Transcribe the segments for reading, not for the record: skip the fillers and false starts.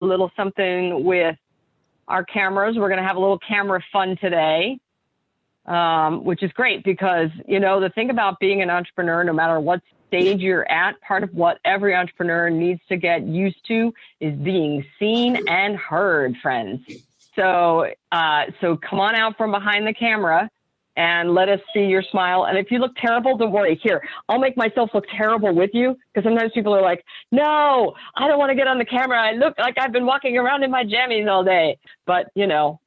little something with our cameras. We're going to have a little camera fun today, which is great because, you know, the thing about being an entrepreneur, no matter what stage you're at, part of what every entrepreneur needs to get used to is being seen and heard, friends. So come on out from behind the camera and let us see your smile. And if you look terrible, don't worry. Here, I'll make myself look terrible with you, because sometimes people are like, no, I don't want to get on the camera. I look like I've been walking around in my jammies all day. But, you know,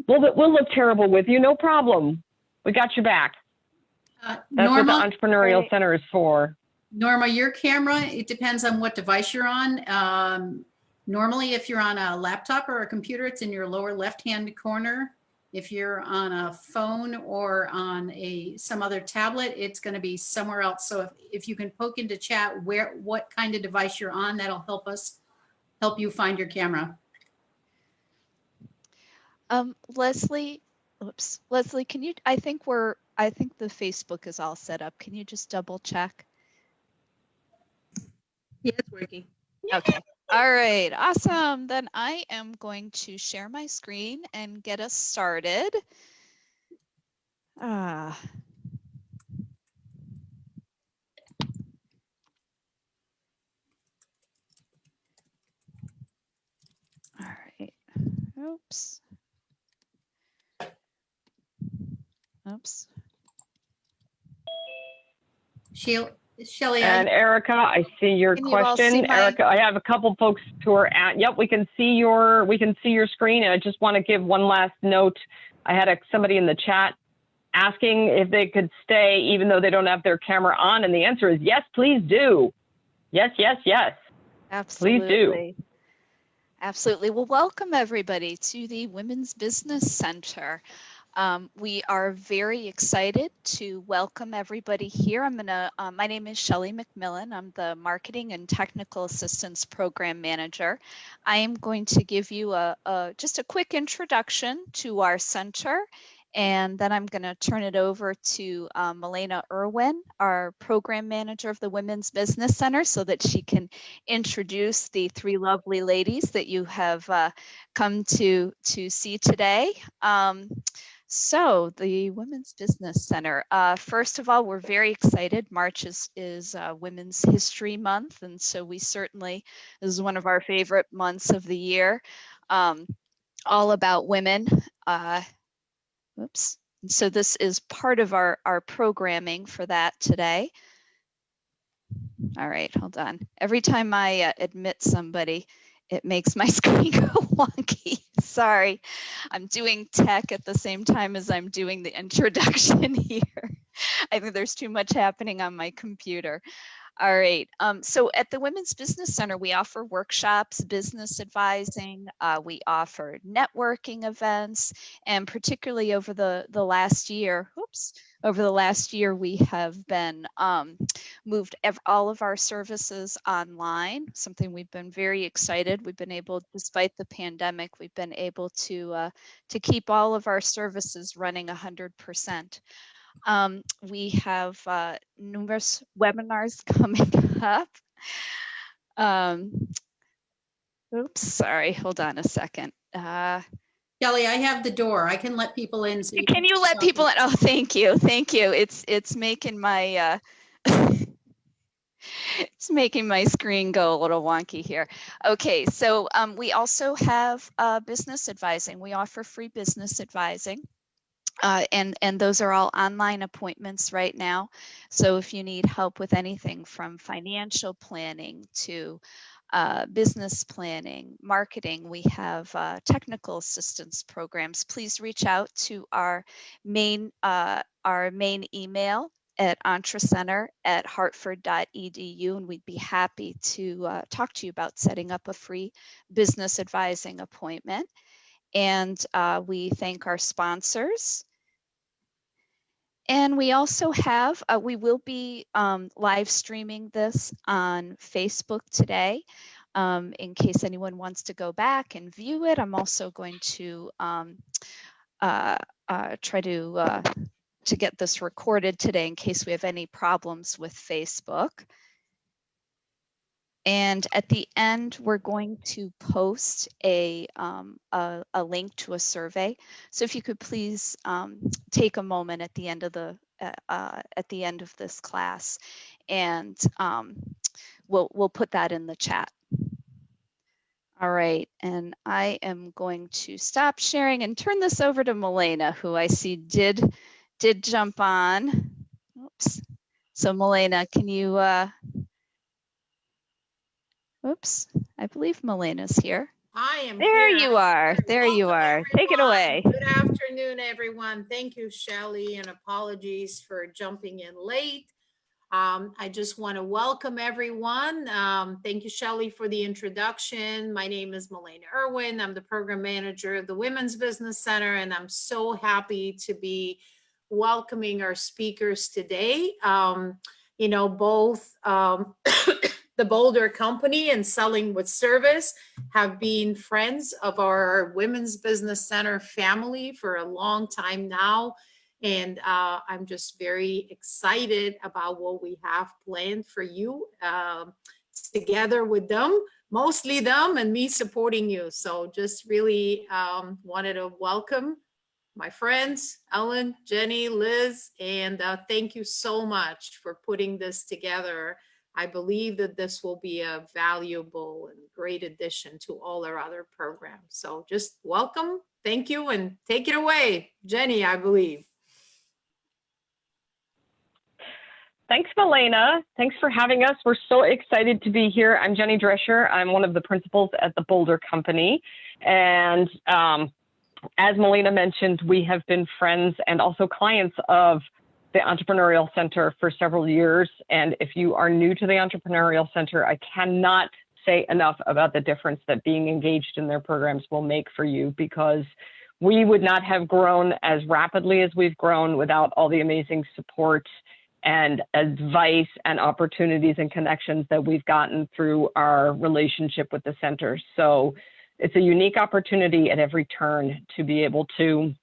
we'll look terrible with you. No problem. We got your back. That's Norma, what the Entrepreneurial Center is for. Norma, your camera, it depends on what device you're on. Normally, if you're on a laptop or a computer, it's in your lower left-hand corner. If you're on a phone or on some other tablet, it's going to be somewhere else. So if you can poke into chat what kind of device you're on, that'll help you find your camera. Leslie, can you, I think the Facebook is all set up. Can you just double check? Yeah, it's working. Okay. All right. Awesome. Then I am going to share my screen and get us started. All right. Oops. Shelley, and Erica, I see your question. Erica, I have a couple folks who are yep, we can see your screen. And I just want to give one last note. I had somebody in the chat asking if they could stay even though they don't have their camera on, and the answer is yes, please do. Yes, yes, yes. Absolutely. Please do. Absolutely. Well, welcome everybody to the Women's Business Center. We are very excited to welcome everybody here. My name is Shelley McMillan. I'm the Marketing and Technical Assistance Program Manager. I am going to give you just a quick introduction to our center, and then I'm going to turn it over to Milena Irwin, our Program Manager of the Women's Business Center, so that she can introduce the three lovely ladies that you have come to see today. So the Women's Business Center, first of all, we're very excited. March is Women's History Month, and so we certainly, this is one of our favorite months of the year, all about women. Oops. And so this is part of our programming for that today. All right, hold on. Every time I admit somebody, it makes my screen go wonky. Sorry, I'm doing tech at the same time as I'm doing the introduction here. I think there's too much happening on my computer. All right, so at the Women's Business Center, we offer workshops, business advising, we offer networking events, and particularly over the last year, we have been moved all of our services online, something we've been very excited. We've been able, despite the pandemic, we've been able to keep all of our services running 100%. We have numerous webinars coming up. Oops, sorry, hold on a second. Shelley, I have the door. I can let people in. So can you let people in? Oh, thank you. Thank you. It's making my it's making my screen go a little wonky here. Okay, so we also have business advising. We offer free business advising. And those are all online appointments right now. So if you need help with anything from financial planning to business planning, marketing, we have technical assistance programs. Please reach out to our main email at entrecenter@hartford.edu, and we'd be happy to talk to you about setting up a free business advising appointment. And we thank our sponsors. And we also have, we will be live streaming this on Facebook today. In case anyone wants to go back and view it, I'm also going to try to get this recorded today in case we have any problems with Facebook. And at the end, we're going to post a link to a survey. So if you could please take a moment at the end of this class, and we'll put that in the chat. All right, and I am going to stop sharing and turn this over to Milena, who I see did jump on. Oops. So Milena, can you? Oops, I believe Milena's here. I am there here. You are. There Welcome, you are. Take it away. Good afternoon, everyone. Thank you, S.C.A.L.E, and apologies for jumping in late. I just want to welcome everyone. Thank you, S.C.A.L.E, for the introduction. My name is Milena Irwin. I'm the program manager of the Women's Business Center, and I'm so happy to be welcoming our speakers today. You know, both the Boulder company and Selling with Service have been friends of our Women's Business Center family for a long time now. And I'm just very excited about what we have planned for you together with them, mostly them and me supporting you. So just really wanted to welcome my friends, Ellen, Jenny, Liz, and thank you so much for putting this together. I believe that this will be a valuable and great addition to all our other programs. So just welcome, thank you, and take it away. Jenny, I believe. Thanks, Milena. Thanks for having us. We're so excited to be here. I'm Jenny Drescher. I'm one of the principals at the Boulder company. And as Milena mentioned, we have been friends and also clients of the Entrepreneurial Center for several years. And if you are new to the Entrepreneurial Center, I cannot say enough about the difference that being engaged in their programs will make for you, because we would not have grown as rapidly as we've grown without all the amazing support and advice and opportunities and connections that we've gotten through our relationship with the center. So it's a unique opportunity at every turn to be able to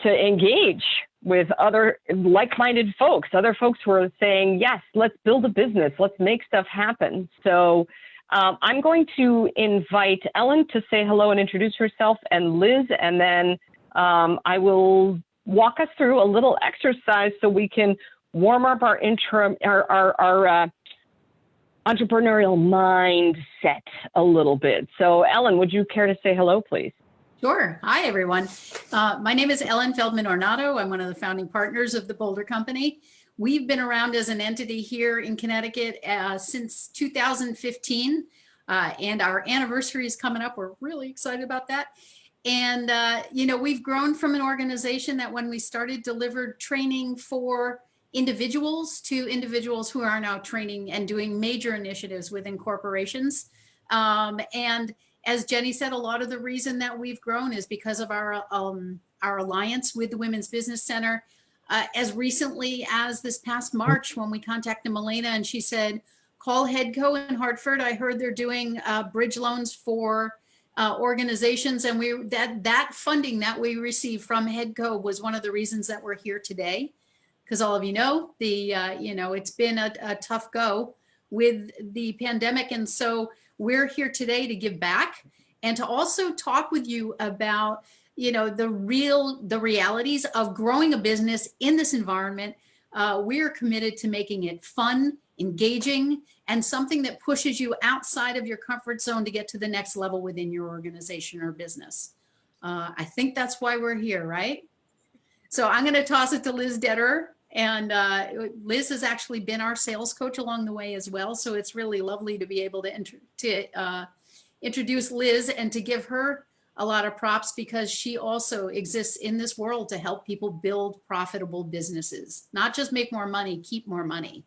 engage with other like-minded folks, other folks who are saying, yes, let's build a business, let's make stuff happen. So I'm going to invite Ellen to say hello and introduce herself, and Liz, and then I will walk us through a little exercise so we can warm up our entrepreneurial mindset a little bit. So Ellen, would you care to say hello, please? Sure. Hi, everyone. My name is Ellen Feldman Ornato. I'm one of the founding partners of the Boulder Company. We've been around as an entity here in Connecticut since 2015, and our anniversary is coming up. We're really excited about that. And, you know, we've grown from an organization that when we started delivered training for individuals to individuals who are now training and doing major initiatives within corporations. And as Jenny said, a lot of the reason that we've grown is because of our alliance with the Women's Business Center. As recently as this past March, when we contacted Milena and she said, call Headco in Hartford. I heard they're doing bridge loans for organizations, and that funding that we received from Headco was one of the reasons that we're here today. Because all of you know, it's been a tough go with the pandemic, and so we're here today to give back and to also talk with you about, you know, the realities of growing a business in this environment. We are committed to making it fun, engaging, and something that pushes you outside of your comfort zone to get to the next level within your organization or business. I think that's why we're here, right? So I'm going to toss it to Liz Dederer. And Liz has actually been our sales coach along the way as well. So it's really lovely to be able to introduce Liz and to give her a lot of props, because she also exists in this world to help people build profitable businesses, not just make more money, keep more money.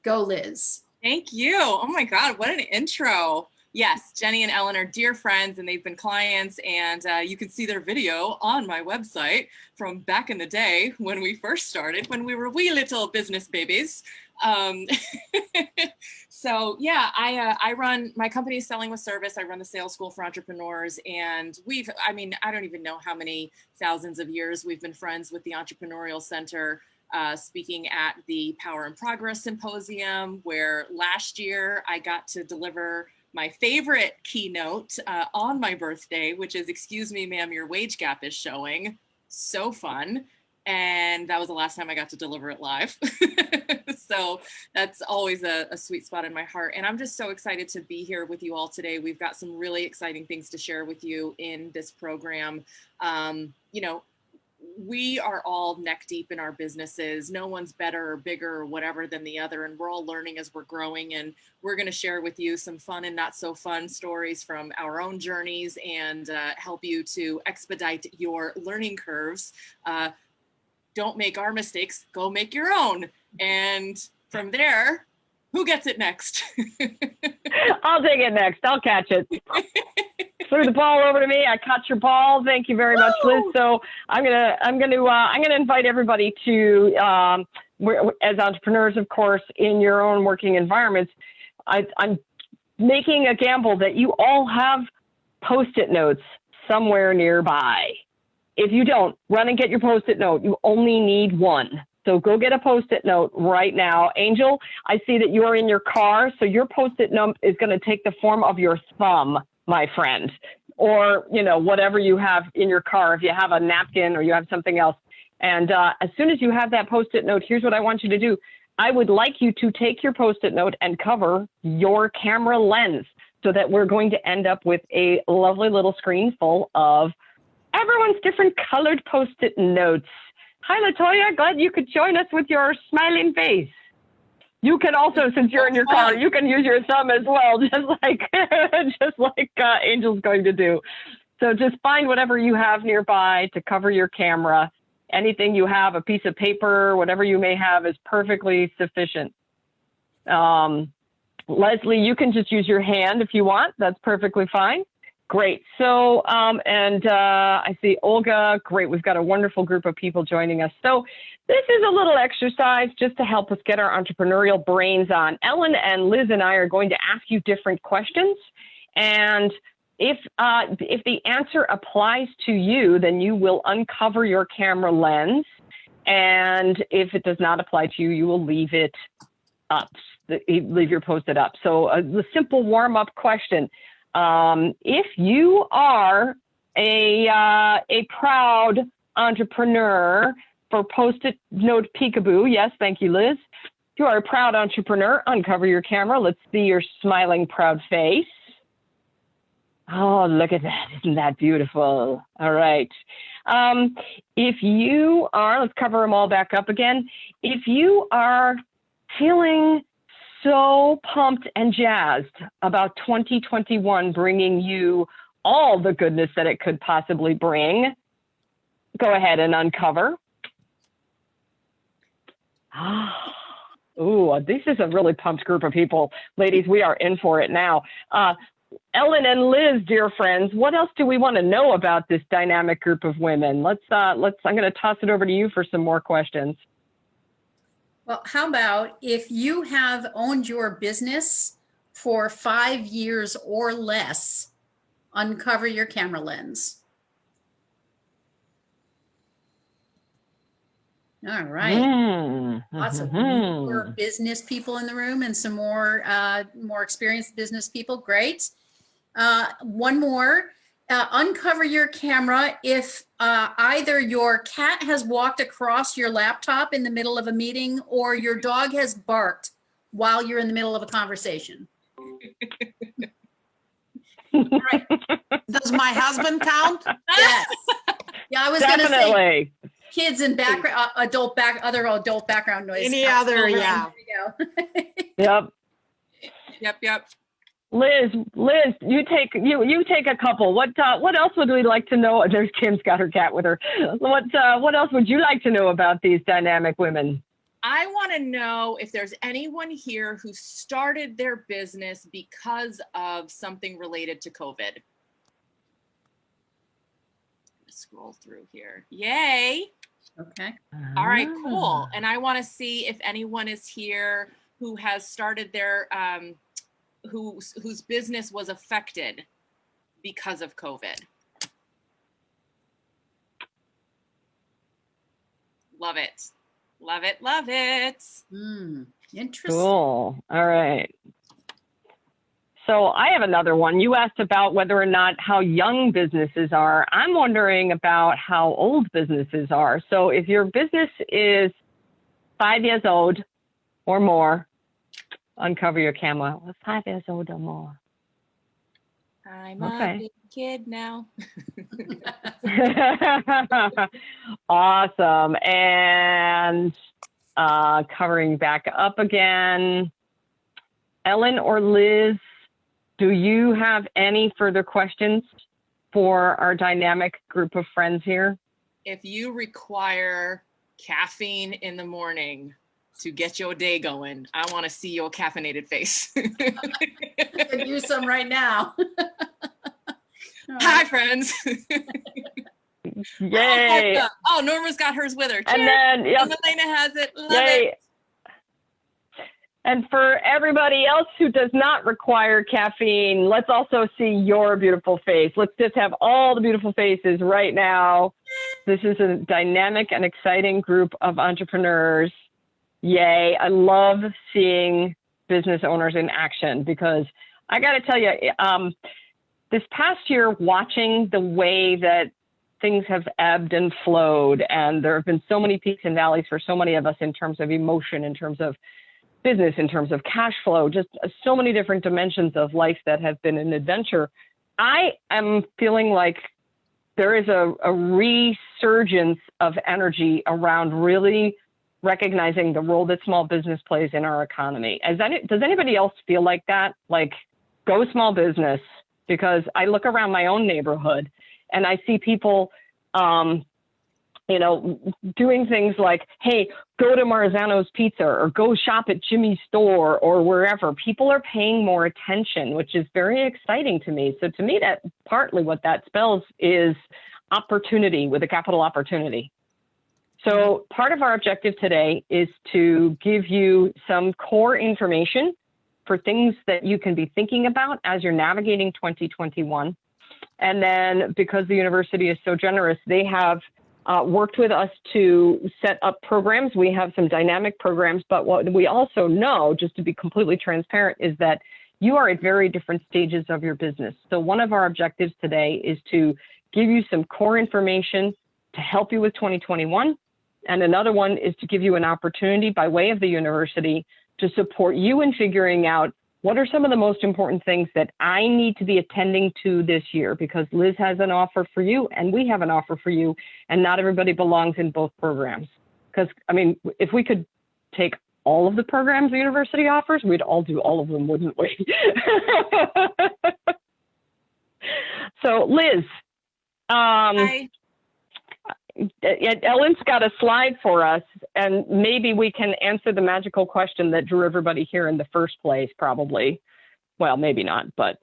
Go, Liz. Thank you. Oh my God, what an intro. Yes, Jenny and Ellen are dear friends, and they've been clients, and you can see their video on my website from back in the day when we first started, when we were wee little business babies. So yeah, I run, my company is Selling with Service. I run the sales school for entrepreneurs, and I don't even know how many thousands of years we've been friends with the Entrepreneurial Center. speaking at the Power and Progress Symposium, where last year I got to deliver my favorite keynote on my birthday, which is, "Excuse me, ma'am, your wage gap is showing." So fun. And that was the last time I got to deliver it live. So that's always a sweet spot in my heart. And I'm just so excited to be here with you all today. We've got some really exciting things to share with you in this program. You know, we are all neck deep in our businesses. No one's better or bigger or whatever than the other. And we're all learning as we're growing. And we're going to share with you some fun and not so fun stories from our own journeys and help you to expedite your learning curves. Don't make our mistakes, go make your own. And from there, who gets it next? I'll take it next. I'll catch it. Threw the ball over to me. I caught your ball. Thank you very much, Liz. So I'm gonna invite everybody to, as entrepreneurs, of course, in your own working environments. I'm making a gamble that you all have Post-it notes somewhere nearby. If you don't, run and get your Post-it note. You only need one. So go get a Post-it note right now. Angel, I see that you are in your car. So your Post-it note is going to take the form of your thumb, my friend, or, you know, whatever you have in your car. If you have a napkin or you have something else. And as soon as you have that Post-it note, here's what I want you to do. I would like you to take your Post-it note and cover your camera lens so that we're going to end up with a lovely little screen full of everyone's different colored Post-it notes. Hi, Latoya. Glad you could join us with your smiling face. You can also, since you're in your car, you can use your thumb as well, just like Angel's going to do. So just find whatever you have nearby to cover your camera. Anything you have, a piece of paper, whatever you may have is perfectly sufficient. Leslie, you can just use your hand if you want. That's perfectly fine. Great. So, I see Olga. Great. We've got a wonderful group of people joining us. So this is a little exercise just to help us get our entrepreneurial brains on. Ellen and Liz and I are going to ask you different questions. And if the answer applies to you, then you will uncover your camera lens. And if it does not apply to you, you will leave it up, leave your Post-it up. So the simple warm-up question. If you are a proud entrepreneur for Post-it note peekaboo, yes, thank you, Liz. If you are a proud entrepreneur, uncover your camera. Let's see your smiling, proud face. Oh, look at that. Isn't that beautiful? All right. If you are, let's cover them all back up again. If you are feeling so pumped and jazzed about 2021 bringing you all the goodness that it could possibly bring, go ahead and uncover. Ooh, this is a really pumped group of people. Ladies, we are in for it now. Ellen and Liz, dear friends, what else do we want to know about this dynamic group of women? I'm going to toss it over to you for some more questions. Well, how about if you have owned your business for 5 years or less, uncover your camera lens. All right. Lots of newer business people in the room and some more experienced business people. Great. One more. Uncover your camera if either your cat has walked across your laptop in the middle of a meeting or your dog has barked while you're in the middle of a conversation. All right. Does my husband count? Yes. Yeah, I was going to say kids and other adult background noise. Any other, yeah. Yep. Yep. Liz, you take a couple. What else would we like to know? There's Kim's got her cat with her. What else would you like to know about these dynamic women? I want to know if there's anyone here who started their business because of something related to COVID. Scroll through here. Yay. Okay. All right, cool. And I want to see if anyone is here who has started their whose business was affected because of COVID. Love it. Love it, love it. Interesting. Cool. All right. So I have another one. You asked about whether or not how young businesses are. I'm wondering about how old businesses are. So if your business is 5 years old or more, uncover your camera. 5 years old or more. I'm Okay. a big kid now. Awesome. And covering back up again. Ellen or Liz, do you have any further questions for our dynamic group of friends here? If you require caffeine in the morning to get your day going, I want to see your caffeinated face. Could use some right now. Hi, friends. Yay. Oh, Norma's got hers with her. Cheers. And then, yep. And Elena has it. Love Yay. it. And for everybody else who does not require caffeine, let's also see your beautiful face. Let's just have all the beautiful faces right now. This is a dynamic and exciting group of entrepreneurs. Yay. I love seeing business owners in action because I got to tell you, this past year, watching the way that things have ebbed and flowed, and there have been so many peaks and valleys for so many of us in terms of emotion, in terms of business, in terms of cash flow, just so many different dimensions of life that have been an adventure. I am feeling like there is a resurgence of energy around really recognizing the role that small business plays in our economy. Does anybody else feel like that? Like, go small business, because I look around my own neighborhood and I see people, doing things like, hey, go to Marzano's Pizza or go shop at Jimmy's store or wherever. People are paying more attention, which is very exciting to me. So to me, that partly what that spells is opportunity, with a capital opportunity. So part of our objective today is to give you some core information for things that you can be thinking about as you're navigating 2021. And then because the university is so generous, they have worked with us to set up programs. We have some dynamic programs, but what we also know, just to be completely transparent, is that you are at very different stages of your business. So one of our objectives today is to give you some core information to help you with 2021. And another one is to give you an opportunity by way of the university to support you in figuring out what are some of the most important things that I need to be attending to this year, because Liz has an offer for you and we have an offer for you, and not everybody belongs in both programs. Because, I mean, if we could take all of the programs the university offers, we'd all do all of them, wouldn't we? So, Liz, Hi. Ellen's got a slide for us, and maybe we can answer the magical question that drew everybody here in the first place, probably. Well, maybe not, but.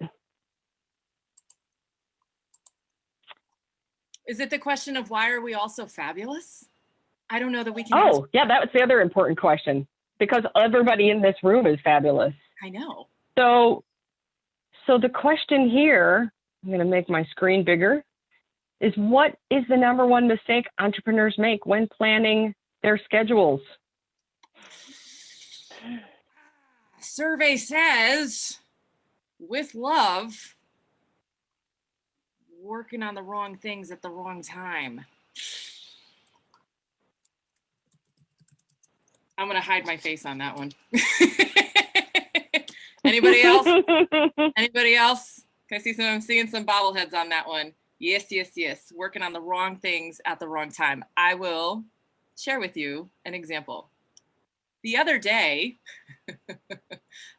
Is it the question of why are we all so fabulous? I don't know that we can Oh, answer. yeah, that was the other important question, because everybody in this room is fabulous. I know. So the question here, I'm going to make my screen bigger, is what is the number one mistake entrepreneurs make when planning their schedules? Survey says, with love, working on the wrong things at the wrong time. I'm going to hide my face on that one. Anybody else? Anybody else? Can I see some? I'm seeing some bobbleheads on that one. Yes, yes, yes. Working on the wrong things at the wrong time. I will share with you an example. The other day, I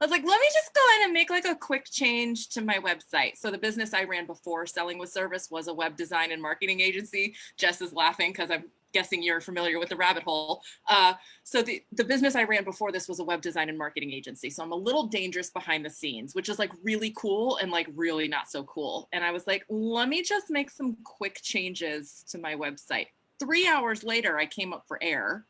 was like, let me just go in and make like a quick change to my website. So the business I ran before Selling with Service was a web design and marketing agency. Jess is laughing because I'm guessing you're familiar with the rabbit hole. So the business I ran before this was a web design and marketing agency. So I'm a little dangerous behind the scenes, which is like really cool and like really not so cool. And I was like, let me just make some quick changes to my website. 3 hours later, I came up for air.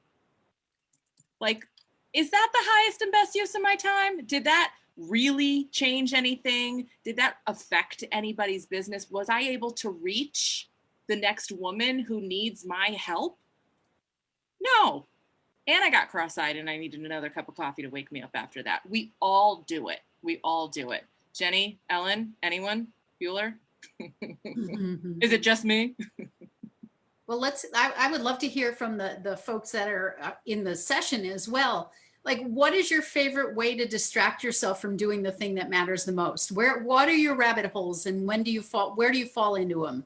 Like, is that the highest and best use of my time? Did that really change anything? Did that affect anybody's business? Was I able to reach the next woman who needs my help? No. and I got cross-eyed and I needed another cup of coffee to wake me up after that. We all do it. We all do it. Jenny, Ellen, anyone? Bueller? Is it just me? Well, I would love to hear from the folks that are in the session as well. Like, what is your favorite way to distract yourself from doing the thing that matters the most? What are your rabbit holes, and where do you fall into them?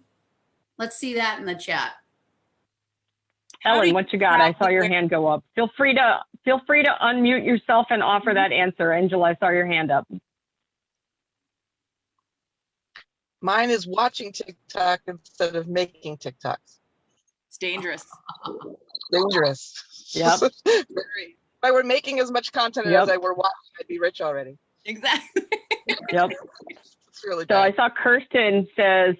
Let's see that in the chat. Ellen, what you got? I saw your hand go up. Feel free to unmute yourself and offer that answer. Angela, I saw your hand up. Mine is watching TikTok instead of making TikToks. It's dangerous. Dangerous. Yep. Very. If I were making as much content as I were watching, I'd be rich already. Exactly. Yep. It's really So bad. I saw Kirsten says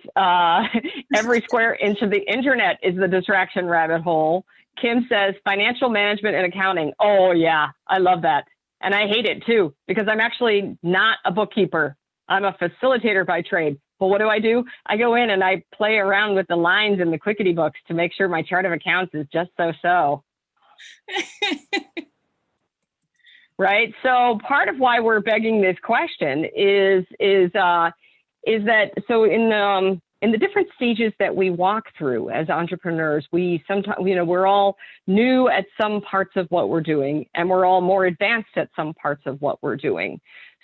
every square inch of the internet is the distraction rabbit hole. Kim says financial management and accounting. Oh yeah, I love that. And I hate it too, because I'm actually not a bookkeeper. I'm a facilitator by trade. But what do? I go in and I play around with the lines in the Quickety books to make sure my chart of accounts is just so. Right. So part of why we're begging this question is that so in the different stages that we walk through as entrepreneurs, we sometimes, we're all new at some parts of what we're doing, and we're all more advanced at some parts of what we're doing.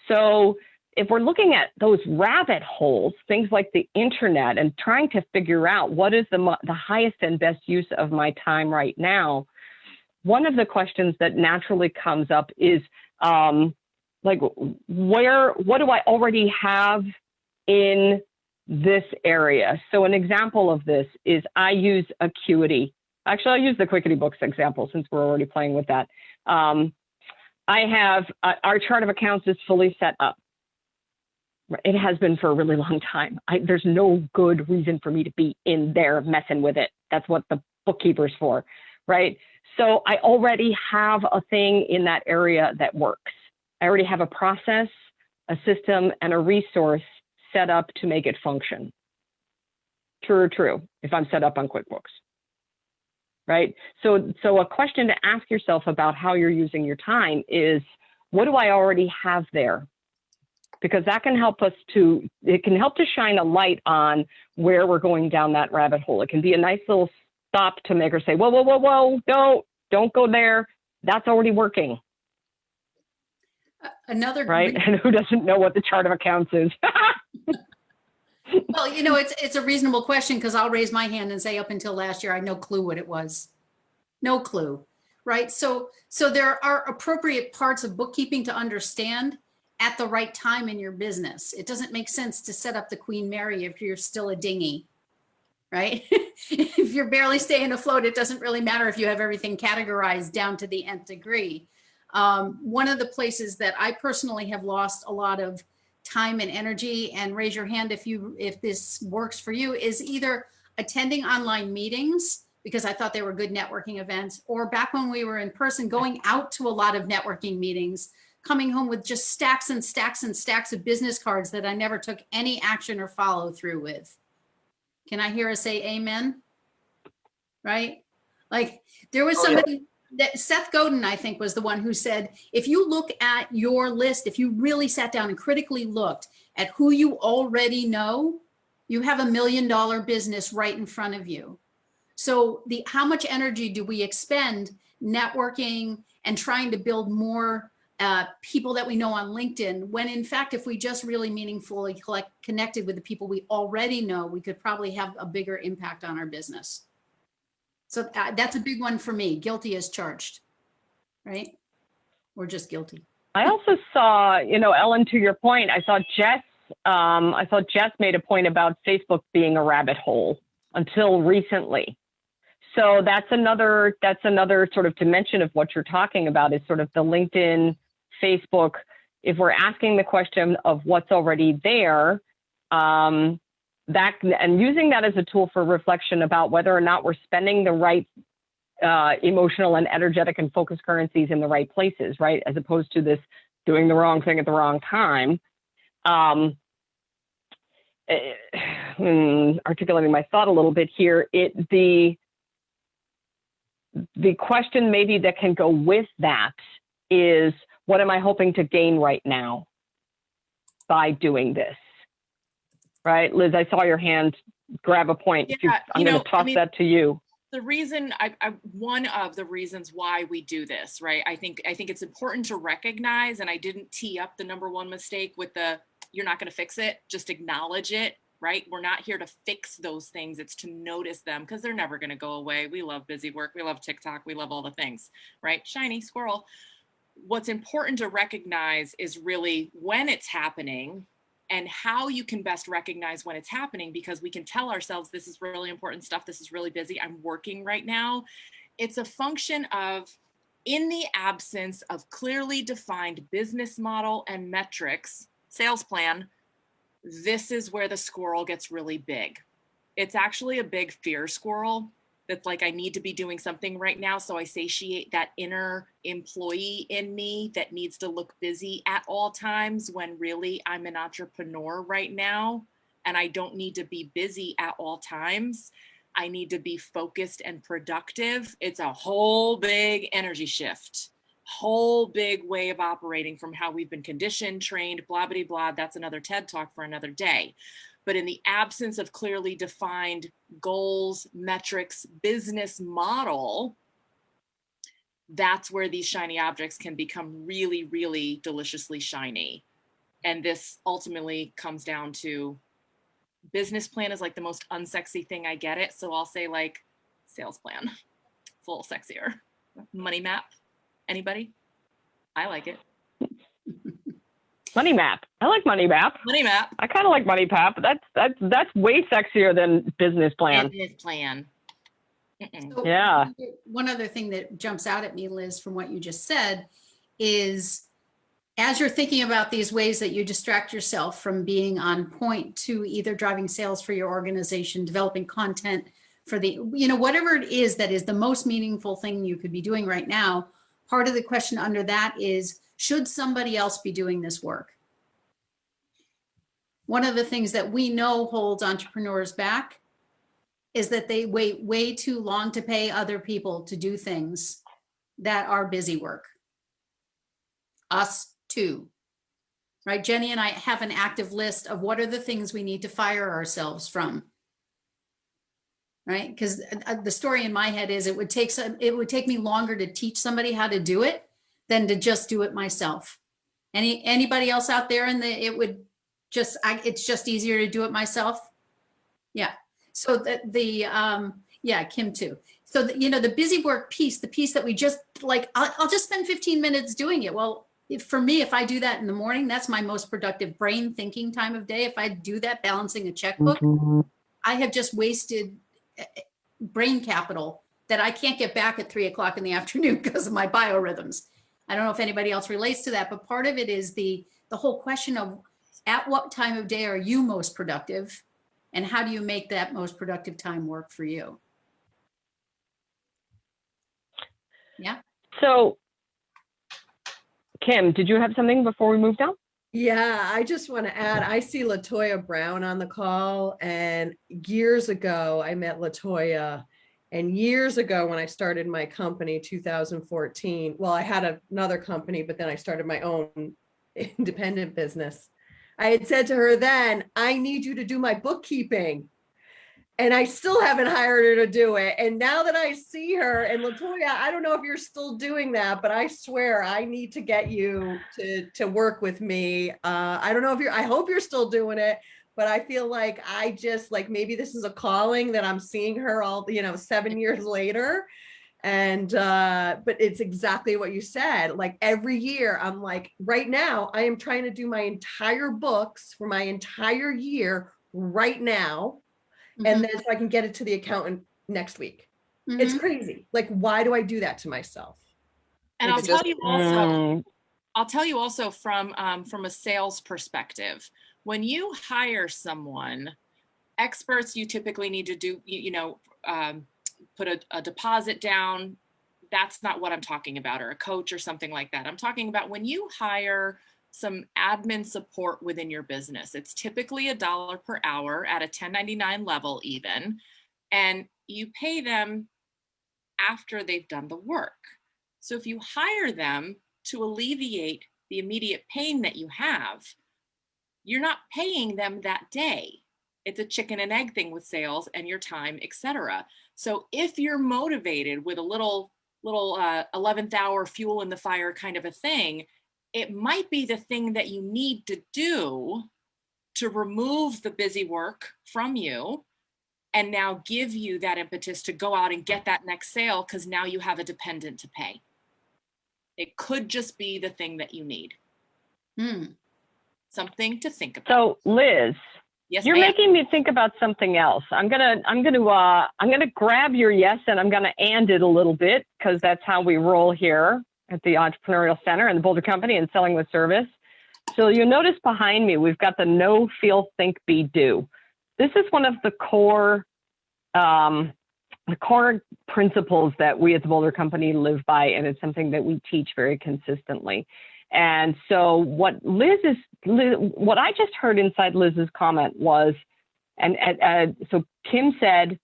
So if we're looking at those rabbit holes, things like the internet, and trying to figure out what is the highest and best use of my time right now, one of the questions that naturally comes up is what do I already have in this area? So an example of this is I use Acuity. Actually, I'll use the Quickety books example since we're already playing with that. I have our chart of accounts is fully set up. It has been for a really long time. There's no good reason for me to be in there messing with it. That's what the bookkeeper's for, right? So I already have a thing in that area that works. I already have a process, a system, and a resource set up to make it function. True or true, if I'm set up on QuickBooks, right? So a question to ask yourself about how you're using your time is, what do I already have there? Because that can help it can help to shine a light on where we're going down that rabbit hole. It can be a nice little stop to make her say, whoa, don't go there. That's already working. Right? And who doesn't know what the chart of accounts is? Well, it's a reasonable question, because I'll raise my hand and say up until last year, I had no clue what it was. No clue, right? So there are appropriate parts of bookkeeping to understand at the right time in your business. It doesn't make sense to set up the Queen Mary if you're still a dinghy, right? If you're barely staying afloat, it doesn't really matter if you have everything categorized down to the nth degree. One of the places that I personally have lost a lot of time and energy, and raise your hand if this works for you, is either attending online meetings because I thought they were good networking events, or back when we were in person, going out to a lot of networking meetings, coming home with just stacks and stacks and stacks of business cards that I never took any action or follow through with. Can I hear us say amen? Right? Like, there was somebody that Seth Godin, I think, was the one who said, if you look at your list, if you really sat down and critically looked at who you already know, you have $1 million business right in front of you. So how much energy do we expend networking and trying to build more people that we know on LinkedIn, when in fact, if we just really meaningfully connected with the people we already know, we could probably have a bigger impact on our business. So that's a big one for me. Guilty as charged, right? Or just guilty. I also saw, Ellen, to your point, I saw Jess made a point about Facebook being a rabbit hole until recently. So that's another sort of dimension of what you're talking about, is sort of the LinkedIn, Facebook. If we're asking the question of what's already there, and using that as a tool for reflection about whether or not we're spending the right emotional and energetic and focus currencies in the right places, right? As opposed to this doing the wrong thing at the wrong time. Articulating my thought a little bit here, the question maybe that can go with that is, what am I hoping to gain right now by doing this? Right, Liz, I saw your hand grab a point. Yeah, I'm going to toss that to you. The reason one of the reasons why we do this, right? I think it's important to recognize, and I didn't tee up the number one mistake with the, you're not going to fix it, just acknowledge it, right? We're not here to fix those things. It's to notice them because they're never going to go away. We love busy work. We love TikTok. We love all the things, right? Shiny squirrel. What's important to recognize is really when it's happening and how you can best recognize when it's happening, because we can tell ourselves, this is really important stuff. This is really busy. I'm working right now. It's a function of, in the absence of clearly defined business model and metrics, sales plan, this is where the squirrel gets really big. It's actually a big fear squirrel that's like, I need to be doing something right now. So I satiate that inner employee in me that needs to look busy at all times, when really I'm an entrepreneur right now and I don't need to be busy at all times. I need to be focused and productive. It's a whole big energy shift, whole big way of operating from how we've been conditioned, trained, blah, blah, blah. That's another TED Talk for another day. But in the absence of clearly defined goals, metrics, business model, that's where these shiny objects can become really, really deliciously shiny. And this ultimately comes down to, business plan is like the most unsexy thing. I get it. So I'll say like sales plan. It's a little sexier. Money map. Anybody? I like it. Money map. I like money map. Money map. I kind of like money map. That's way sexier than business plan. Business plan. So Yeah. One other thing that jumps out at me, Liz, from what you just said is, as you're thinking about these ways that you distract yourself from being on point to either driving sales for your organization, developing content for the, whatever it is that is the most meaningful thing you could be doing right now, part of the question under that is, should somebody else be doing this work? One of the things that we know holds entrepreneurs back is that they wait way too long to pay other people to do things that are busy work. Us too, right? Jenny and I have an active list of what are the things we need to fire ourselves from, right? Because the story in my head is it would take me longer to teach somebody how to do it than to just do it myself. Anybody else out there it's just easier to do it myself. Yeah. So Kim too. So the busy work piece, the piece that we just like, I'll just spend 15 minutes doing it. Well, for me, if I do that in the morning, that's my most productive brain thinking time of day. If I do that balancing a checkbook, I have just wasted brain capital that I can't get back at 3 o'clock in the afternoon because of my biorhythms. I don't know if anybody else relates to that, but part of it is the whole question of, at what time of day are you most productive, and how do you make that most productive time work for you? Yeah. So, Kim, did you have something before we move down? Yeah, I just want to add, I see LaToya Brown on the call, and years ago I met LaToya, and years ago when I started my company, 2014, well, I had another company, but then I started my own independent business. I had said to her then, I need you to do my bookkeeping. And I still haven't hired her to do it. And now that I see her, and LaToya, I don't know if you're still doing that, but I swear I need to get you to work with me. I don't know if I hope you're still doing it, but I feel like maybe this is a calling that I'm seeing her all, 7 years later. And, but it's exactly what you said. Like every year I'm like, right now I am trying to do my entire books for my entire year right now. And then so I can get it to the accountant next week. It's crazy. Like, why do I do that to myself? And I'll tell you also from a sales perspective, when you hire someone, experts, you typically need to do, put a deposit down. That's not what I'm talking about, or a coach or something like that. I'm talking about when you hire some admin support within your business. It's typically $1 per hour at a 1099 level even, and you pay them after they've done the work. So if you hire them to alleviate the immediate pain that you have, you're not paying them that day. It's a chicken and egg thing with sales and your time, etc. So if you're motivated with a little 11th hour fuel in the fire kind of a thing, it might be the thing that you need to do to remove the busy work from you and now give you that impetus to go out and get that next sale, because now you have a dependent to pay. It could just be the thing that you need. Something to think about. So Liz, yes, you're making me think about something else. I'm gonna grab your yes, and I'm gonna and it a little bit, because that's how we roll here at the Entrepreneurial Center and the Boulder Company and Selling with Service. So you'll notice behind me, we've got the know, feel, think, be, do. This is one of the core principles that we at the Boulder Company live by, and it's something that we teach very consistently. And so what I just heard inside Liz's comment was, so Kim said,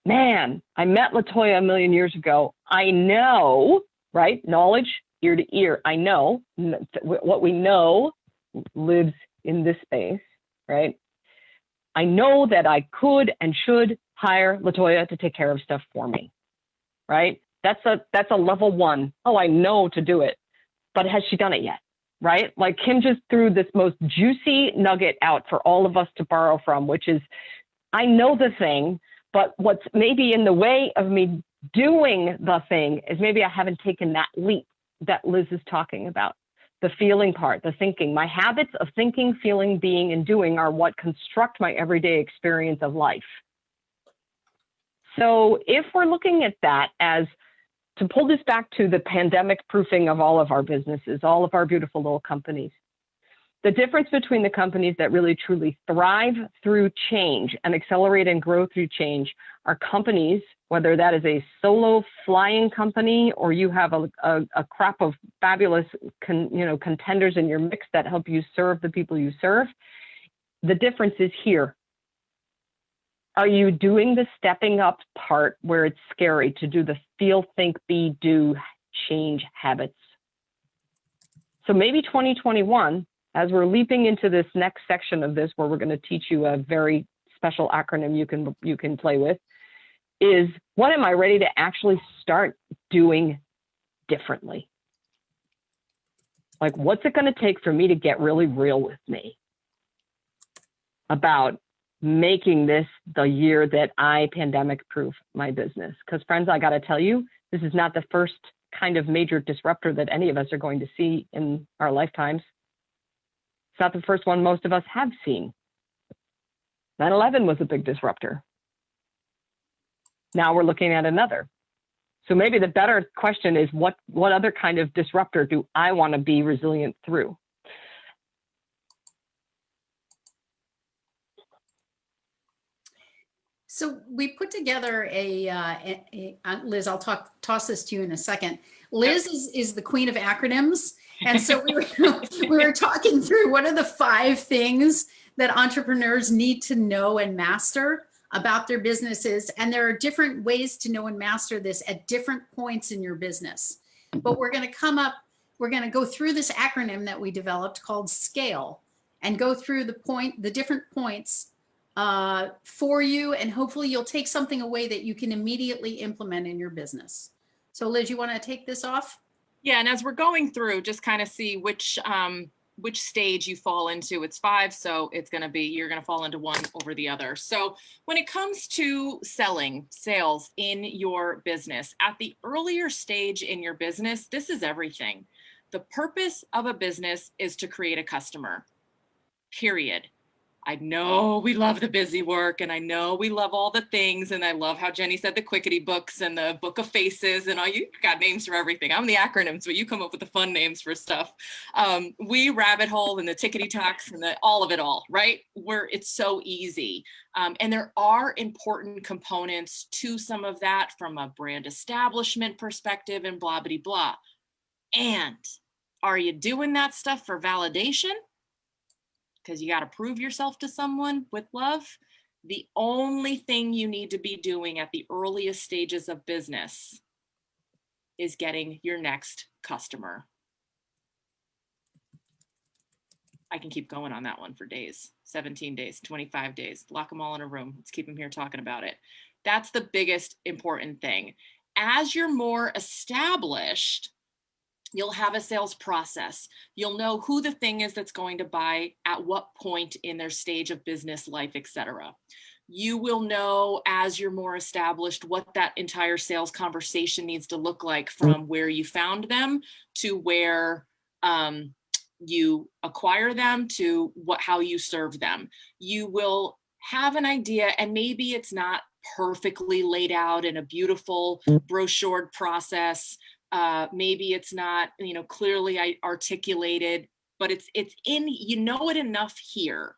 man, I met LaToya a million years ago. I know, right? Knowledge, ear to ear. I know what we know lives in this space, right? I know that I could and should hire LaToya to take care of stuff for me, right? That's a level one. Oh, I know to do it, but has she done it yet, right? Like Kim just threw this most juicy nugget out for all of us to borrow from, which is, I know the thing, but what's maybe in the way of me doing the thing is maybe I haven't taken that leap that Liz is talking about. The feeling part, the thinking. My habits of thinking, feeling, being, and doing are what construct my everyday experience of life. So if we're looking at that as, to pull this back to the pandemic proofing of all of our businesses, all of our beautiful little companies, the difference between the companies that really truly thrive through change and accelerate and grow through change are companies, whether that is a solo flying company or you have a crop of fabulous contenders in your mix that help you serve the people you serve. The difference is here. Are you doing the stepping up part where it's scary to do the feel, think, be, do, change habits? So maybe 2021, as we're leaping into this next section of this, where we're going to teach you a very special acronym you can play with, is what am I ready to actually start doing differently? Like, what's it going to take for me to get really real with me about making this the year that I pandemic proof my business? Because friends, I got to tell you, this is not the first kind of major disruptor that any of us are going to see in our lifetimes. It's not the first one most of us have seen. 9/11 was a big disruptor. Now we're looking at another. So maybe the better question is, what other kind of disruptor do I want to be resilient through? So we put together Liz, I'll toss this to you in a second. Liz is the queen of acronyms. And so we were talking through what are the 5 things that entrepreneurs need to know and master about their businesses. And there are different ways to know and master this at different points in your business. But we're going to go through this acronym that we developed called S.C.A.L.E and go through the different points for you. And hopefully you'll take something away that you can immediately implement in your business. So Liz, you want to take this off? Yeah, and as we're going through, just kind of see which stage you fall into. It's 5, so it's going to be, you're going to fall into one over the other. So when it comes to sales in your business, at the earlier stage in your business, this is everything. The purpose of a business is to create a customer, period. I know we love the busy work, and I know we love all the things, and I love how Jenny said the Quickety books and the book of faces, and all, you got names for everything. I'm the acronyms, but you come up with the fun names for stuff. We rabbit hole and the tickety talks and all of it all, right? It's so easy. And there are important components to some of that from a brand establishment perspective and blah, blah, blah. And are you doing that stuff for validation? Because you got to prove yourself to someone with love? The only thing you need to be doing at the earliest stages of business is getting your next customer. I can keep going on that one for days, 17 days, 25 days, lock them all in a room. Let's keep them here talking about it. That's the biggest important thing. As you're more established, you'll have a sales process. You'll know who the thing is that's going to buy at what point in their stage of business life, etc. You will know as you're more established what that entire sales conversation needs to look like, from where you found them to where you acquire them to how you serve them. You will have an idea, and maybe it's not perfectly laid out in a beautiful brochured process. Maybe it's not, clearly articulated, but it's in, it enough here.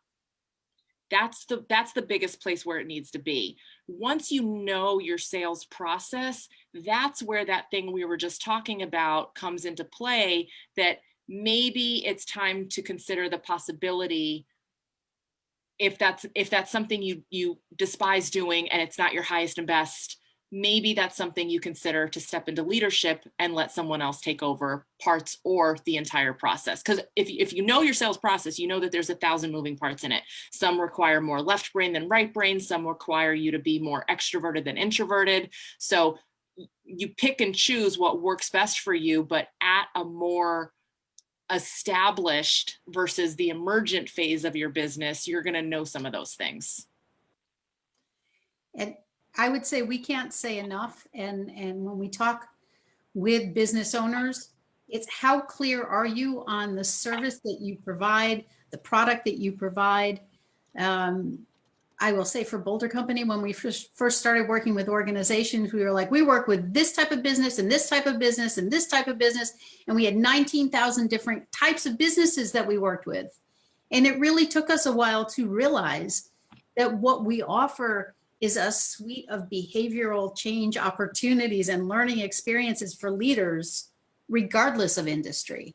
That's the biggest place where it needs to be. Once you know your sales process, that's where that thing we were just talking about comes into play, that maybe it's time to consider the possibility, if that's something you despise doing and it's not your highest and best, maybe that's something you consider to step into leadership and let someone else take over parts or the entire process. Because if you know your sales process, you know that there's 1,000 moving parts in it. Some require more left brain than right brain. Some require you to be more extroverted than introverted. So you pick and choose what works best for you, but at a more established versus the emergent phase of your business, you're going to know some of those things. And I would say we can't say enough. And when we talk with business owners, it's how clear are you on the service that you provide, the product that you provide. I will say for Boulder Company, when we first started working with organizations, we were like, we work with this type of business and this type of business and this type of business. And we had 19,000 different types of businesses that we worked with. And it really took us a while to realize that what we offer is a suite of behavioral change opportunities and learning experiences for leaders, regardless of industry.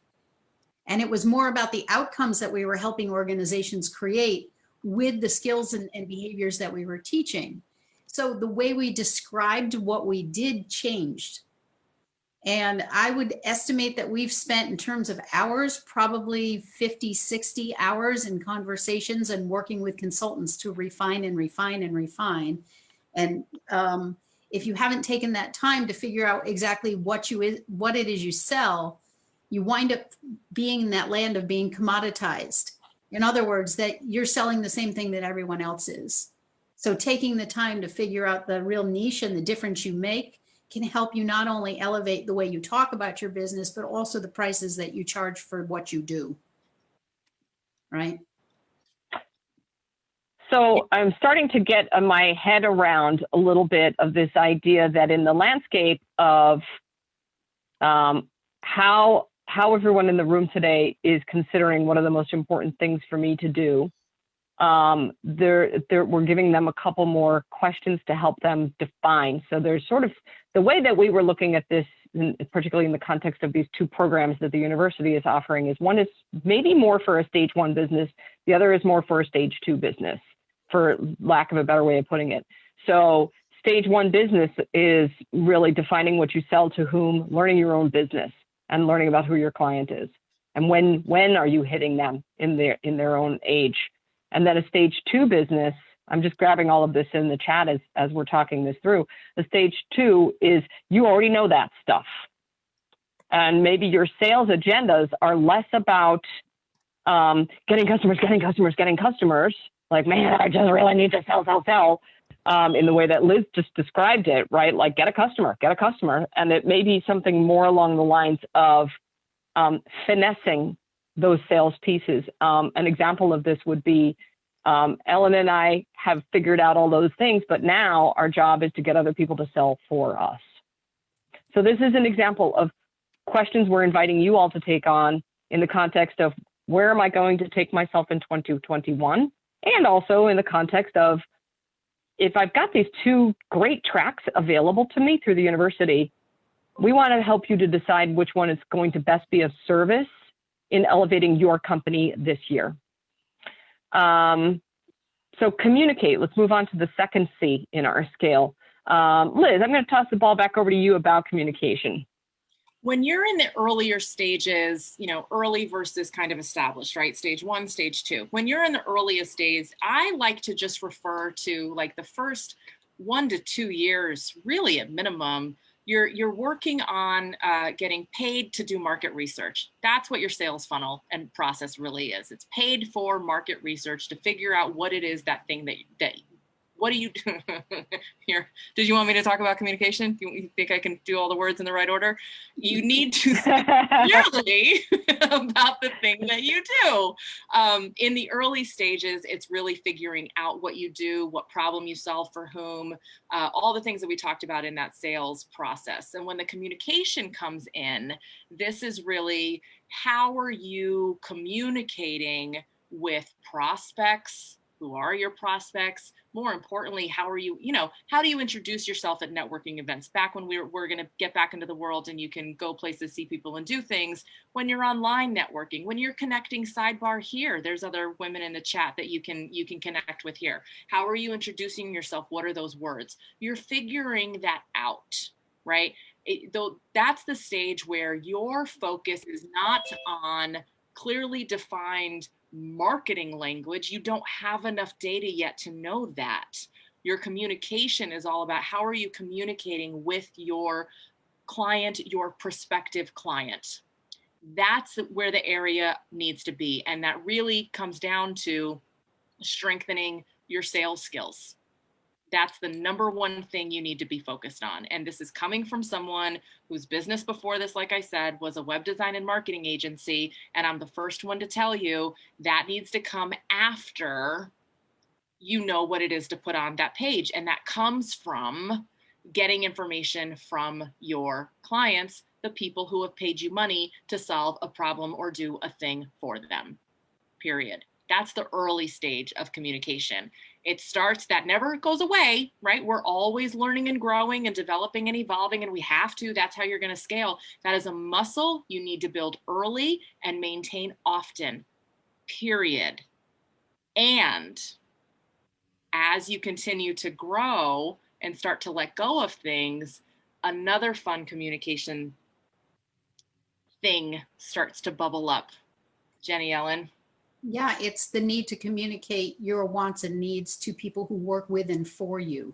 And it was more about the outcomes that we were helping organizations create with the skills and behaviors that we were teaching. So the way we described what we did changed. And I would estimate that we've spent, in terms of hours, probably 50, 60 hours in conversations and working with consultants to refine and refine and refine. And if you haven't taken that time to figure out exactly what it is you sell, you wind up being in that land of being commoditized. In other words, that you're selling the same thing that everyone else is. So taking the time to figure out the real niche and the difference you make can help you not only elevate the way you talk about your business, but also the prices that you charge for what you do. Right? So I'm starting to get my head around a little bit of this idea that in the landscape of how everyone in the room today is considering what are the most important things for me to do, we're giving them a couple more questions to help them define. So there's sort of the way that we were looking at this, particularly in the context of these two programs that the university is offering, is one is maybe more for a stage 1 business. The other is more for a stage 2 business, for lack of a better way of putting it. So stage 1 business is really defining what you sell to whom, learning your own business and learning about who your client is. And when are you hitting them in their own age? And then a stage 2 business, I'm just grabbing all of this in the chat as we're talking this through. The stage 2 is you already know that stuff. And maybe your sales agendas are less about getting customers. Like, man, I just really need to sell. In the way that Liz just described it, right? Like get a customer. And it may be something more along the lines of finessing those sales pieces. An example of this would be Ellen and I have figured out all those things, but now our job is to get other people to sell for us. So this is an example of questions we're inviting you all to take on in the context of where am I going to take myself in 2021? And also in the context of, if I've got these two great tracks available to me through the university, we want to help you to decide which one is going to best be of service in elevating your company this year. So communicate. Let's move on to the second C in our scale. Liz, I'm going to toss the ball back over to you about communication. When you're in the earlier stages, early versus kind of established, right? Stage 1, stage 2. When you're in the earliest days, I like to just refer to like the first 1 to 2 years, really at minimum, you're working on getting paid to do market research. That's what your sales funnel and process really is. It's paid for market research to figure out what it is, that thing that what do you do here? Did you want me to talk about communication? You think I can do all the words in the right order? You need to speak clearly about the thing that you do. In the early stages, it's really figuring out what you do, what problem you solve for whom, all the things that we talked about in that sales process. And when the communication comes in, this is really how are you communicating with prospects? Who are your prospects? More importantly, how do you introduce yourself at networking events? Back when we're going to get back into the world and you can go places, see people and do things. When you're online networking, when you're connecting sidebar here, there's other women in the chat that you can connect with here. How are you introducing yourself? What are those words? You're figuring that out, right? That's the stage where your focus is not on clearly defined marketing language. You don't have enough data yet to know that. Your communication is all about how are you communicating with your client, your prospective client. That's where the area needs to be. And that really comes down to strengthening your sales skills. That's the number one thing you need to be focused on. And this is coming from someone whose business before this, like I said, was a web design and marketing agency. And I'm the first one to tell you that needs to come after you know what it is to put on that page. And that comes from getting information from your clients, the people who have paid you money to solve a problem or do a thing for them, period. That's the early stage of communication. It starts, that never goes away, right? We're always learning and growing and developing and evolving, and we have to. That's how you're going to scale. That is a muscle you need to build early and maintain often, period. And as you continue to grow and start to let go of things, another fun communication thing starts to bubble up. Jenny Ellen? Yeah, it's the need to communicate your wants and needs to people who work with and for you,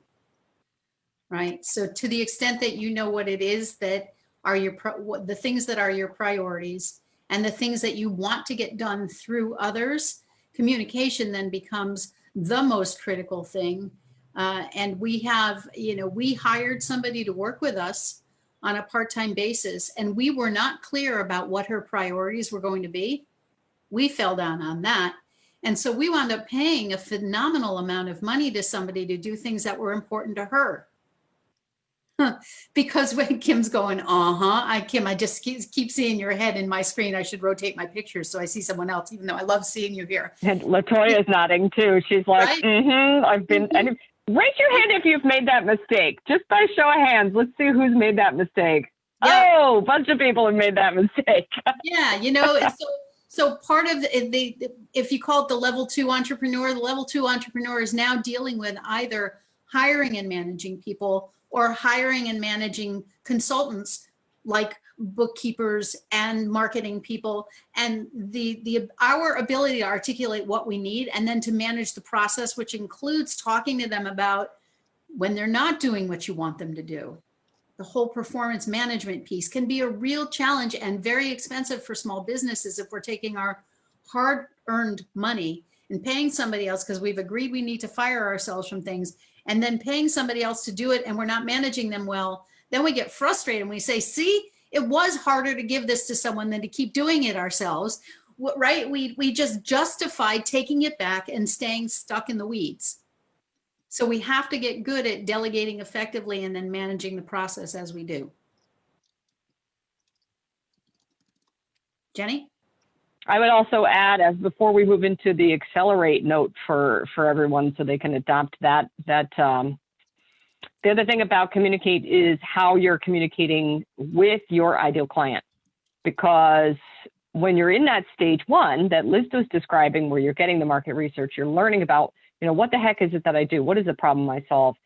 right? So to the extent that you know what it is that are the things that are your priorities and the things that you want to get done through others, communication then becomes the most critical thing. And we have, we hired somebody to work with us on a part-time basis, and we were not clear about what her priorities were going to be. We fell down on that. And so we wound up paying a phenomenal amount of money to somebody to do things that were important to her. Because when Kim's going, Kim, I just keep seeing your head in my screen. I should rotate my pictures so I see someone else, even though I love seeing you here. And Latoya is nodding too. She's like, right? I've been, and raise your hand if you've made that mistake. Just by show of hands, let's see who's made that mistake. Yeah. Oh, a bunch of people have made that mistake. Yeah, So part of if you call it the level 2 entrepreneur, the level 2 entrepreneur is now dealing with either hiring and managing people or hiring and managing consultants like bookkeepers and marketing people, and our ability to articulate what we need and then to manage the process, which includes talking to them about when they're not doing what you want them to do. The whole performance management piece can be a real challenge and very expensive for small businesses if we're taking our hard-earned money and paying somebody else because we've agreed we need to fire ourselves from things, and then paying somebody else to do it and we're not managing them well. Then we get frustrated and we say, see, it was harder to give this to someone than to keep doing it ourselves, right? We just justify taking it back and staying stuck in the weeds. So we have to get good at delegating effectively and then managing the process as we do. Jenny? I would also add, as before we move into the accelerate note for everyone so they can adopt that the other thing about communicate is how you're communicating with your ideal client. Because when you're in that stage 1 that Liz was describing, where you're getting the market research, you're learning about You know, what the heck is it that I do? What is the problem I solve?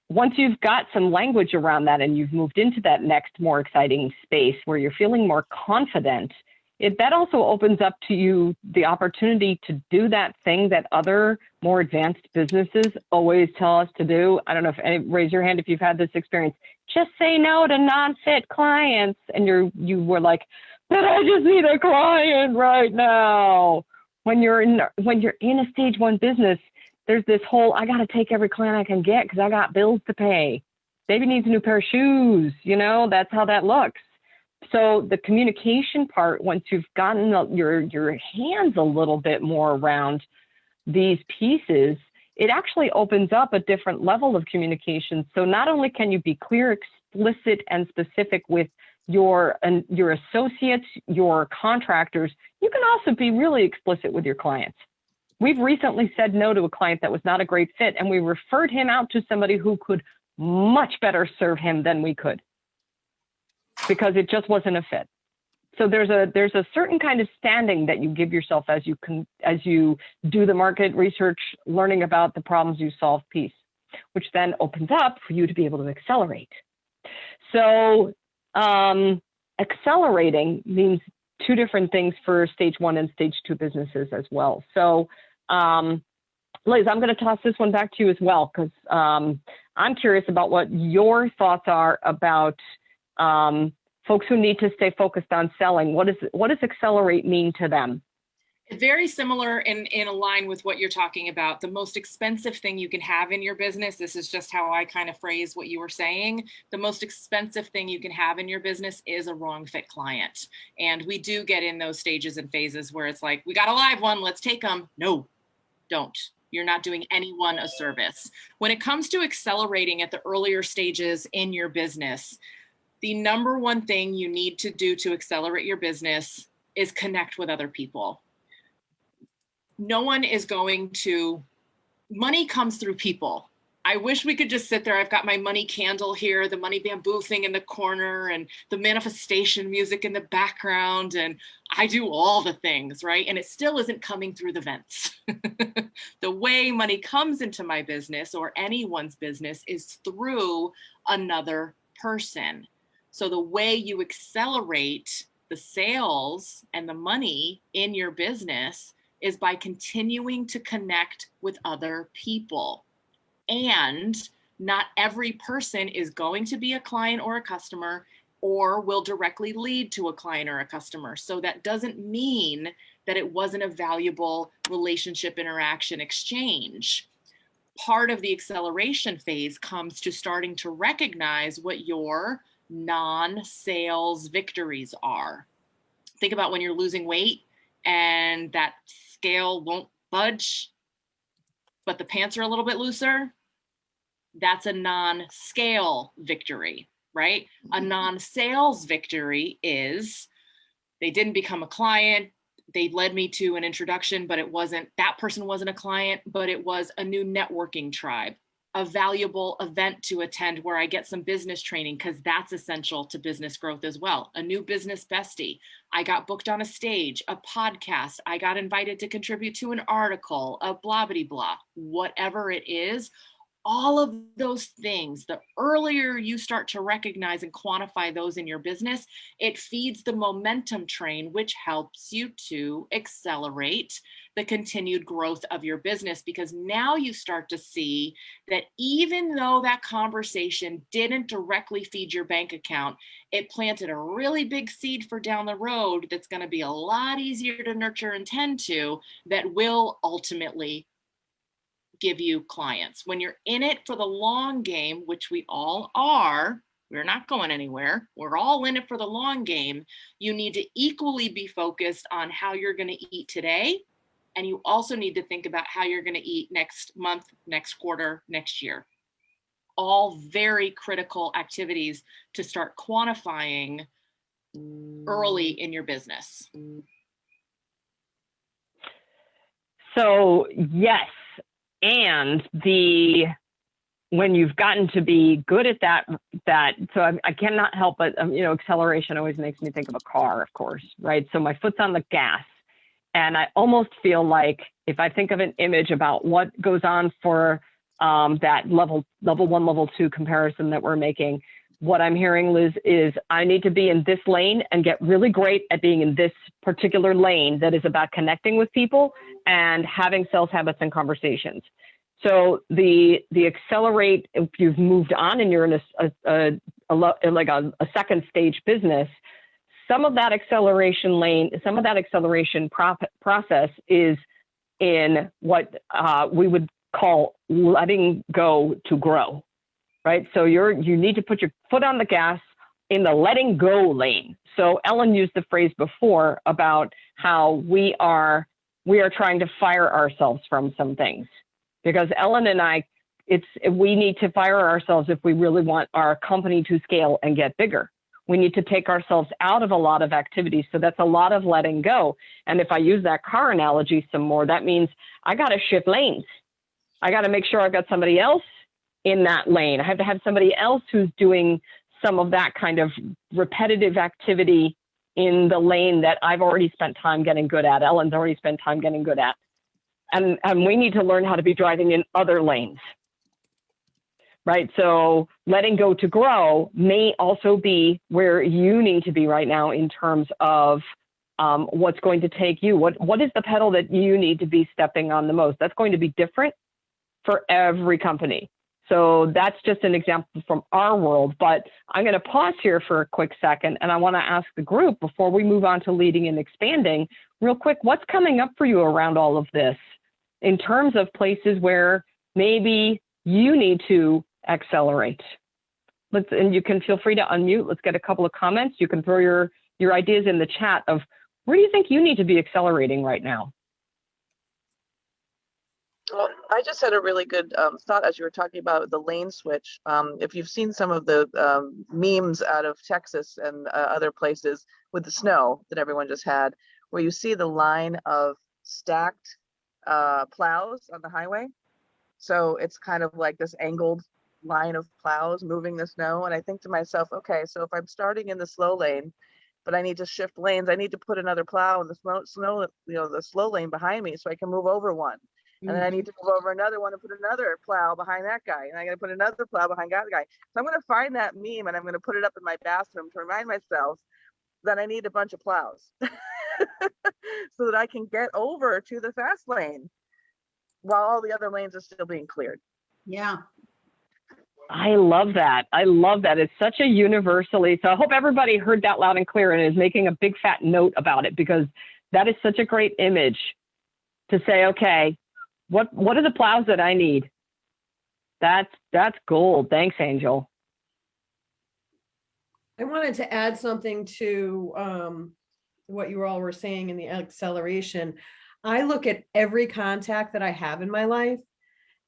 Once you've got some language around that and you've moved into that next more exciting space where you're feeling more confident, that also opens up to you the opportunity to do that thing that other more advanced businesses always tell us to do. I don't know if raise your hand if you've had this experience. Just say no to non-fit clients, and you were like, but I just need a client right now. When you're in a stage 1 business, there's this whole, I got to take every client I can get because I got bills to pay. Baby needs a new pair of shoes. You know, that's how that looks. So the communication part, once you've gotten your hands a little bit more around these pieces, it actually opens up a different level of communication. So not only can you be clear, explicit, and specific with your associates, your contractors, you can also be really explicit with your clients. We've recently said no to a client that was not a great fit, and we referred him out to somebody who could much better serve him than we could, because it just wasn't a fit. So there's a certain kind of standing that you give yourself as you do the market research, learning about the problems you solve piece, which then opens up for you to be able to accelerate. So accelerating means two different things for stage 1 and stage 2 businesses as well. So Liz, I'm going to toss this one back to you as well, because I'm curious about what your thoughts are about folks who need to stay focused on selling. What does accelerate mean to them? Very similar in line with what you're talking about. The most expensive thing you can have in your business, this is just how I kind of phrase what you were saying. The most expensive thing you can have in your business is a wrong fit client. And we do get in those stages and phases where it's like, we got a live one, let's take them. No, don't. You're not doing anyone a service. When it comes to accelerating at the earlier stages in your business, the number one thing you need to do to accelerate your business is connect with other people. No one is going to, money comes through people. I wish we could just sit there. I've got my money candle here, the money bamboo thing in the corner, and the manifestation music in the background. And I do all the things, right? And it still isn't coming through the vents. The way money comes into my business or anyone's business is through another person. So the way you accelerate the sales and the money in your business is by continuing to connect with other people. And not every person is going to be a client or a customer or will directly lead to a client or a customer. So that doesn't mean that it wasn't a valuable relationship interaction exchange. Part of the acceleration phase comes to starting to recognize what your non-sales victories are. Think about when you're losing weight and that scale won't budge, but the pants are a little bit looser. That's a non-scale victory, right? A non-sales victory is they didn't become a client. They led me to an introduction, but that person wasn't a client, but it was a new networking tribe, a valuable event to attend where I get some business training, because that's essential to business growth as well. A new business bestie. I got booked on a stage, a podcast. I got invited to contribute to an article, a blah, blah, blah, whatever it is. All of those things, the earlier you start to recognize and quantify those in your business, it feeds the momentum train, which helps you to accelerate the continued growth of your business, because now you start to see that even though that conversation didn't directly feed your bank account, it planted a really big seed for down the road that's going to be a lot easier to nurture and tend to, that will ultimately give you clients. When you're in it for the long game, which we all are, we're not going anywhere. We're all in it for the long game. You need to equally be focused on how you're going to eat today. And you also need to think about how you're going to eat next month, next quarter, next year. All very critical activities to start quantifying early in your business. So yes, and when you've gotten to be good at that, so I cannot help but, acceleration always makes me think of a car, of course, right? So my foot's on the gas And I almost feel like if I think of an image about what goes on for that level 1, level 2 comparison that we're making, what I'm hearing, Liz, is I need to be in this lane and get really great at being in this particular lane that is about connecting with people and having sales habits and conversations. So the accelerate, if you've moved on and you're in a second stage business, some of that acceleration lane, some of that acceleration process is in what we would call letting go to grow, right? So you need to put your foot on the gas in the letting go lane. So Ellen used the phrase before about how we are trying to fire ourselves from some things, because Ellen and I, we need to fire ourselves if we really want our company to scale and get bigger. We need to take ourselves out of a lot of activities. So that's a lot of letting go. And if I use that car analogy some more, that means I got to shift lanes. I got to make sure I've got somebody else in that lane. I have to have somebody else who's doing some of that kind of repetitive activity in the lane that I've already spent time getting good at. Ellen's already spent time getting good at. And we need to learn how to be driving in other lanes. Right. So letting go to grow may also be where you need to be right now in terms of what's going to take you. What is the pedal that you need to be stepping on the most? That's going to be different for every company. So that's just an example from our world. But I'm going to pause here for a quick second. And I want to ask the group before we move on to leading and expanding real quick, what's coming up for you around all of this in terms of places where maybe you need to accelerate? And you can feel free to unmute. Let's get a couple of comments. You can throw your ideas in the chat of where do you think you need to be accelerating right now? Well, I just had a really good thought as you were talking about the lane switch. If you've seen some of the memes out of Texas and other places with the snow that everyone just had, where you see the line of stacked plows on the highway. So it's kind of like this angled line of plows moving the snow. And I think to myself, okay, so if I'm starting in the slow lane, but I need to shift lanes, I need to put another plow in the snow, the slow lane behind me so I can move over one. And then I need to move over another one and put another plow behind that guy. And I got to put another plow behind that guy. So I'm going to find that meme and I'm going to put it up in my bathroom to remind myself that I need a bunch of plows so that I can get over to the fast lane while all the other lanes are still being cleared. Yeah. I love that. I love that. It's such a universally, so I hope everybody heard that loud and clear and is making a big fat note about it, because that is such a great image to say, okay, what are the plows that I need? That's gold. Thanks, Angel. I wanted to add something to what you all were saying in the acceleration. I look at every contact that I have in my life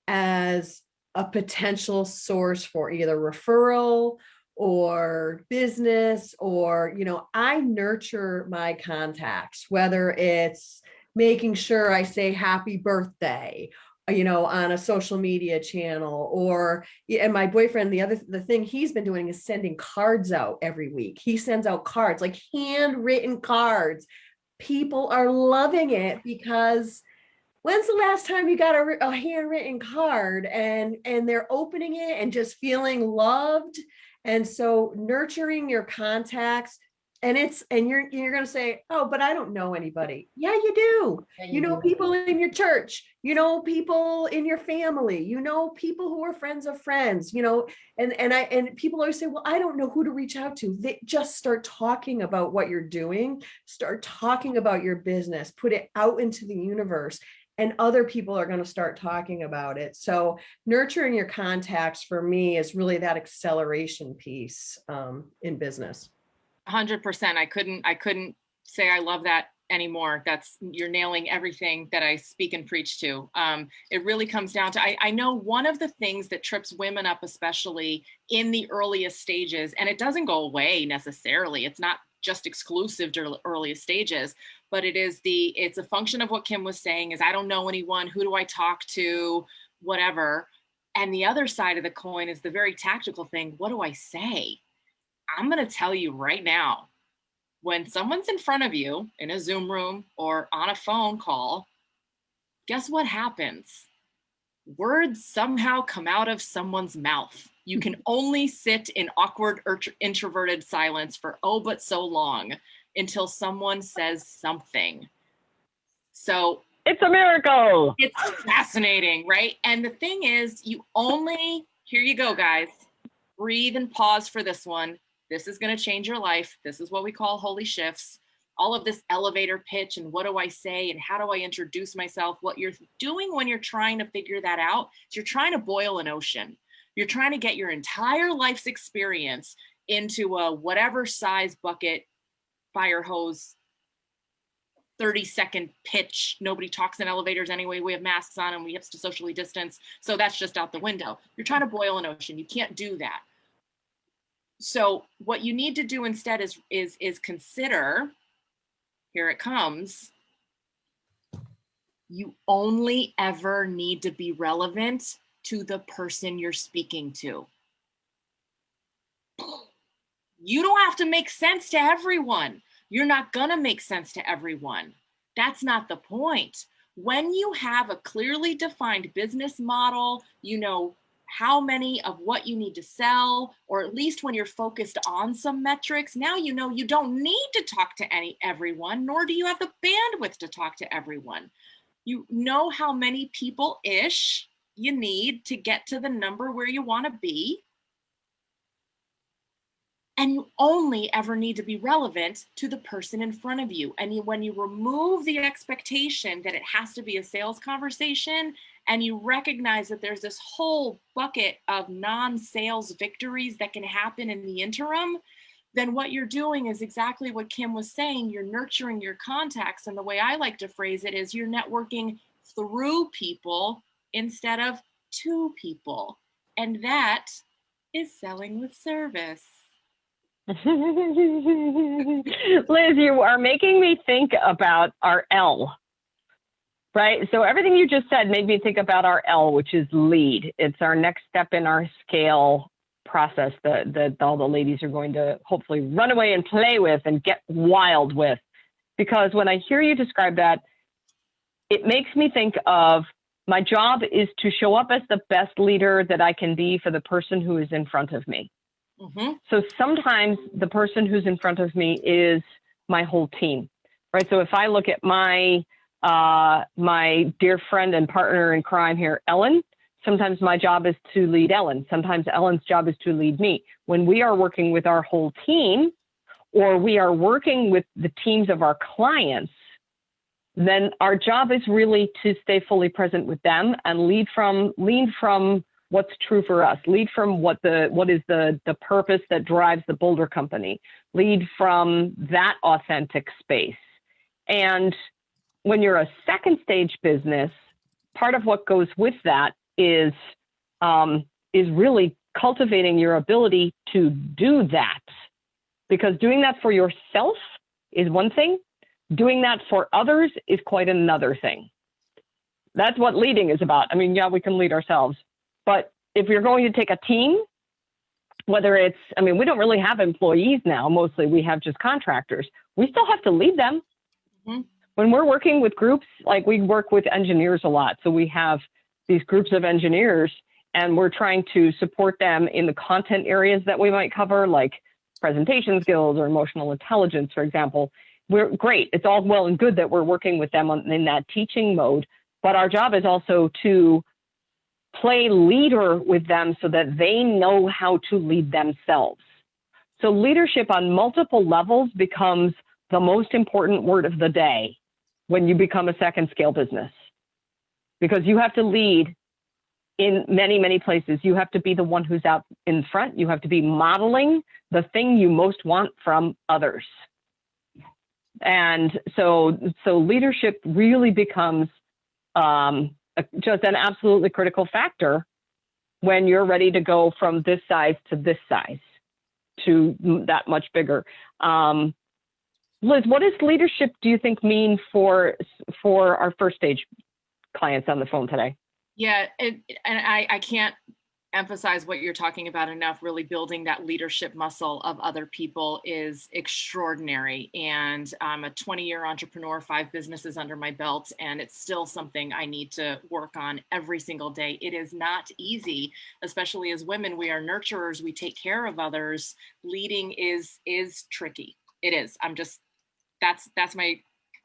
as a potential source for either referral or business, or, I nurture my contacts, whether it's making sure I say happy birthday, on a social media channel, and my boyfriend, the thing he's been doing is sending cards out every week. He sends out cards, like handwritten cards. People are loving it because when's the last time you got a handwritten card and they're opening it and just feeling loved? And so nurturing your contacts, and you're going to say, oh, but I don't know anybody. Yeah, you do. Yeah, you know people in your church, people in your family, people who are friends of friends, and people always say, well, I don't know who to reach out to. They just start talking about what you're doing, start talking about your business, put it out into the universe, and other people are going to start talking about it. So nurturing your contacts for me is really that acceleration piece in business. 100%. I couldn't say I love that anymore. You're nailing everything that I speak and preach to. It really comes down to, I know one of the things that trips women up, especially in the earliest stages, and it doesn't go away necessarily. It's not just exclusive to the earliest stages, but it's a function of what Kim was saying is, I don't know anyone, who do I talk to, whatever. And the other side of the coin is the very tactical thing. What do I say? I'm going to tell you right now, when someone's in front of you in a Zoom room or on a phone call, guess what happens? Words somehow come out of someone's mouth. You can only sit in awkward or introverted silence for oh but so long until someone says something. So it's a miracle. It's fascinating, right? And the thing is, here you go, guys. Breathe and pause for this one. This is going to change your life. This is what we call holy shifts. All of this elevator pitch and what do I say and how do I introduce myself? What you're doing when you're trying to figure that out is you're trying to boil an ocean. You're trying to get your entire life's experience into a whatever size bucket, fire hose, 30-second pitch. Nobody talks in elevators anyway. We have masks on and we have to socially distance. So that's just out the window. You're trying to boil an ocean. You can't do that. So what you need to do instead is consider, here it comes, you only ever need to be relevant to the person you're speaking to. You don't have to make sense to everyone. You're not gonna make sense to everyone. That's not the point. When you have a clearly defined business model, you know how many of what you need to sell, or at least when you're focused on some metrics, now you know you don't need to talk to everyone, nor do you have the bandwidth to talk to everyone. You know how many people-ish you need to get to the number where you want to be. And you only ever need to be relevant to the person in front of you. And when you remove the expectation that it has to be a sales conversation, and you recognize that there's this whole bucket of non-sales victories that can happen in the interim, then what you're doing is exactly what Kim was saying. You're nurturing your contacts. And the way I like to phrase it is you're networking through people instead of to people. And that is selling with service. Liz, you are making me think about our L, right? So everything you just said made me think about our L, which is lead. It's our next step in our S.C.A.L.E process that all the ladies are going to hopefully run away and play with and get wild with. Because when I hear you describe that, it makes me think of my job is to show up as the best leader that I can be for the person who is in front of me. Mm-hmm. So sometimes the person who's in front of me is my whole team, right? So if I look at my dear friend and partner in crime here, Ellen, sometimes my job is to lead Ellen. Sometimes Ellen's job is to lead me. When we are working with our whole team, or we are working with the teams of our clients, then our job is really to stay fully present with them and lead from what's true for us, lead from what is the purpose that drives the Boulder company, lead from that authentic space. And when you're a second stage business, part of what goes with that is really cultivating your ability to do that. Because doing that for yourself is one thing, doing that for others is quite another thing. That's what leading is about. I mean, yeah, we can lead ourselves. But if you're going to take a team, whether it's, I mean, we don't really have employees now, mostly we have just contractors. We still have to lead them. Mm-hmm. When we're working with groups, like we work with engineers a lot. So we have these groups of engineers and we're trying to support them in the content areas that we might cover, like presentation skills or emotional intelligence, for example. We're great. It's all well and good that we're working with them in that teaching mode, but our job is also to play leader with them so that they know how to lead themselves. So leadership on multiple levels becomes the most important word of the day when you become a second scale business, because you have to lead in many, many places. You have to be the one who's out in front. You have to be modeling the thing you most want from others. And so leadership really becomes just an absolutely critical factor when you're ready to go from this size to this size to that much bigger. Liz, what does leadership, do you think, mean for our first stage clients on the phone today? Yeah, and I can't emphasize what you're talking about enough. Really building that leadership muscle of other people is extraordinary. And I'm a 20-year entrepreneur, 5 businesses under my belt, and it's still something I need to work on every single day. It is not easy, especially as women. We are nurturers. We take care of others. Leading is tricky. It is.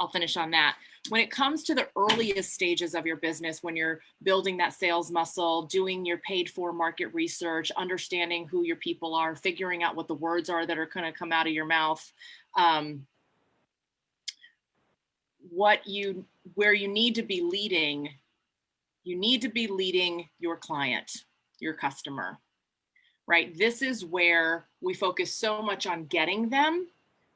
I'll finish on that. When it comes to the earliest stages of your business, when you're building that sales muscle, doing your paid for market research, understanding who your people are, figuring out what the words are that are going to come out of your mouth, where you need to be leading, you need to be leading your client, your customer, right? This is where we focus so much on getting them.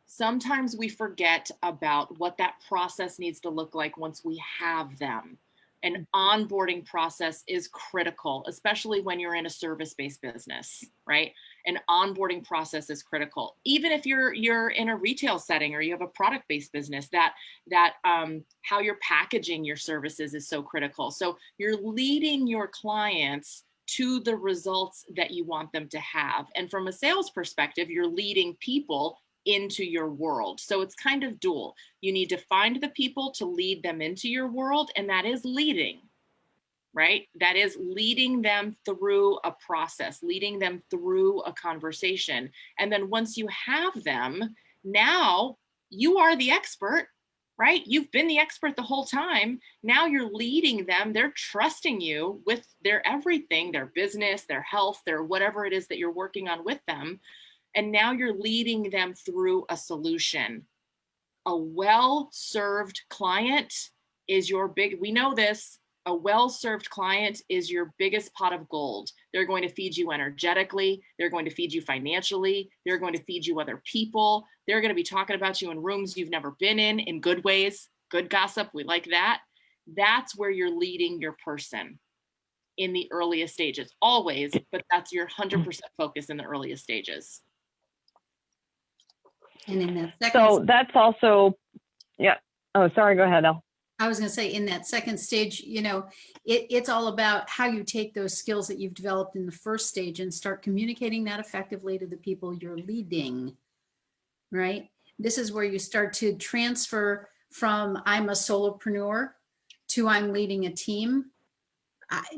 Sometimes we forget about what that process needs to look like once we have them. An onboarding process is critical, especially when you're in a service-based business, right? An onboarding process is critical. Even if you're in a retail setting or you have a product-based business, that how you're packaging your services is so critical. So you're leading your clients to the results that you want them to have. And from a sales perspective, you're leading people into your world. So it's kind of dual. You need to find the people to lead them into your world, and that is leading, right? That is leading them through a process, leading them through a conversation. And then once you have them, now you are the expert, right? You've been the expert the whole time. Now you're leading them. They're trusting you with their everything, their business, their health, their whatever it is that you're working on with them. And now you're leading them through a solution. A well-served client is we know this, a well-served client is your biggest pot of gold. They're going to feed you energetically. They're going to feed you financially. They're going to feed you other people. They're going to be talking about you in rooms you've never been in good ways, good gossip. We like that. That's where you're leading your person in the earliest stages, always, but that's your 100% focus in the earliest stages. And in that second, So that's also, yeah. Oh, sorry. Go ahead, Elle. I was going to say in that second stage, it's all about how you take those skills that you've developed in the first stage and start communicating that effectively to the people you're leading, right? This is where you start to transfer from I'm a solopreneur to I'm leading a team.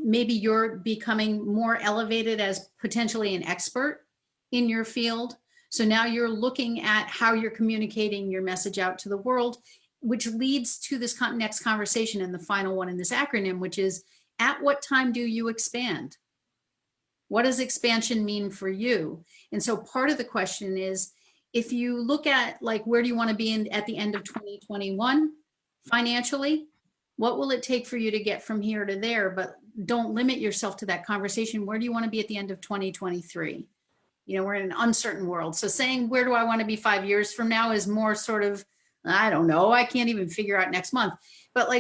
Maybe you're becoming more elevated as potentially an expert in your field. So now you're looking at how you're communicating your message out to the world, which leads to this next conversation and the final one in this acronym, which is, at what time do you expand? What does expansion mean for you? And so part of the question is, if you look at where do you want to be at the end of 2021 financially, what will it take for you to get from here to there? But don't limit yourself to that conversation. Where do you want to be at the end of 2023? We're in an uncertain world. So saying, where do I want to be 5 years from now is more sort of, I don't know, I can't even figure out next month. But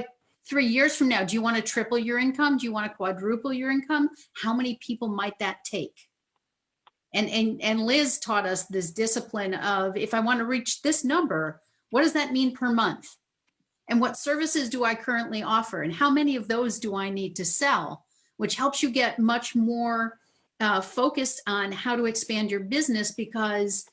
3 years from now, do you want to triple your income? Do you want to quadruple your income? How many people might that take? And Liz taught us this discipline of, if I want to reach this number, what does that mean per month? And what services do I currently offer? And how many of those do I need to sell? Which helps you get much more focused on how to expand your business, because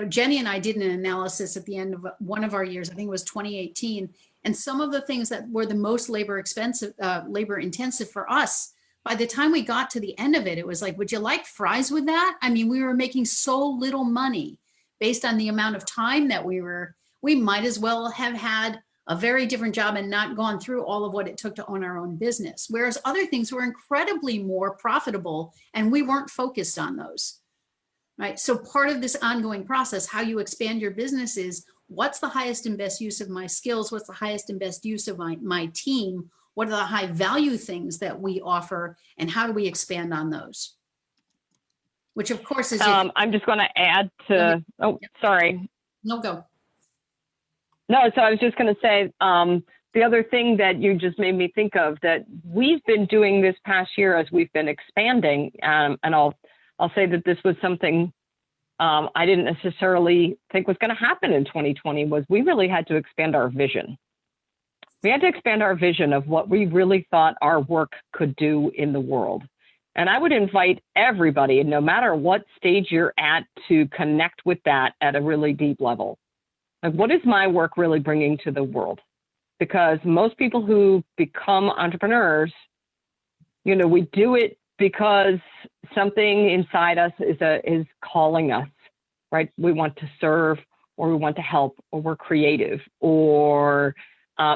Jenny and I did an analysis at the end of one of our years, I think it was 2018, and some of the things that were the most labor intensive for us, by the time we got to the end of it, it was like, would you like fries with that? I mean, we were making so little money based on the amount of time that we might as well have had a very different job and not gone through all of what it took to own our own business. Whereas other things were incredibly more profitable and we weren't focused on those, right? So part of this ongoing process, how you expand your business, is what's the highest and best use of my skills? What's the highest and best use of my team? What are the high value things that we offer, and how do we expand on those? Which of course is, I'm just going to add to, sorry. No, go. No, so I was just going to say, the other thing that you just made me think of, that we've been doing this past year as we've been expanding, and I'll say that this was something I didn't necessarily think was going to happen in 2020, was we really had to expand our vision. We had to expand our vision of what we really thought our work could do in the world. And I would invite everybody, no matter what stage you're at, to connect with that at a really deep level. Like, what is my work really bringing to the world? Because most people who become entrepreneurs, we do it because something inside us is calling us, right? We want to serve, or we want to help, or we're creative, or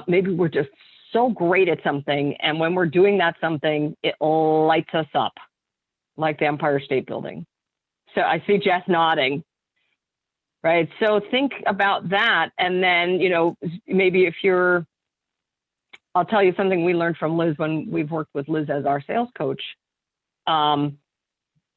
maybe we're just so great at something, and when we're doing that something, it lights us up, like the Empire State Building. So I see Jess nodding, right? So think about that, and then, maybe if you're, I'll tell you something we learned from Liz when we've worked with Liz as our sales coach.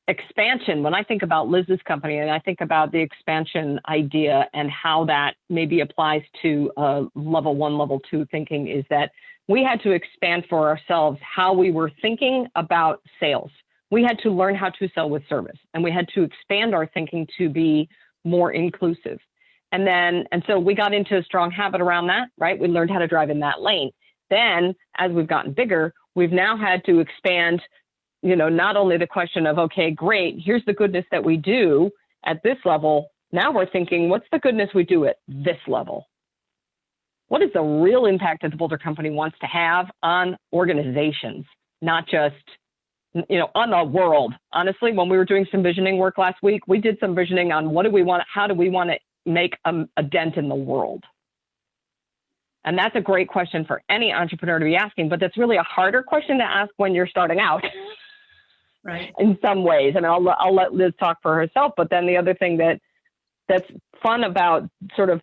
Expansion, when I think about Liz's company and I think about the expansion idea and how that maybe applies to level 1, level 2 thinking, is that we had to expand for ourselves how we were thinking about sales. We had to learn how to sell with service, and we had to expand our thinking to be more inclusive. And so we got into a strong habit around that, right? We learned how to drive in that lane. Then as we've gotten bigger, we've now had to expand, not only the question of, okay, great, here's the goodness that we do at this level. Now we're thinking, what's the goodness we do at this level? What is the real impact that the Boulder company wants to have on organizations, not just, on the world? Honestly, when we were doing some visioning work last week, we did some visioning on how do we want to make a dent in the world? And that's a great question for any entrepreneur to be asking, but that's really a harder question to ask when you're starting out. Right. In some ways. I mean, I'll let Liz talk for herself, but then the other thing that's fun about sort of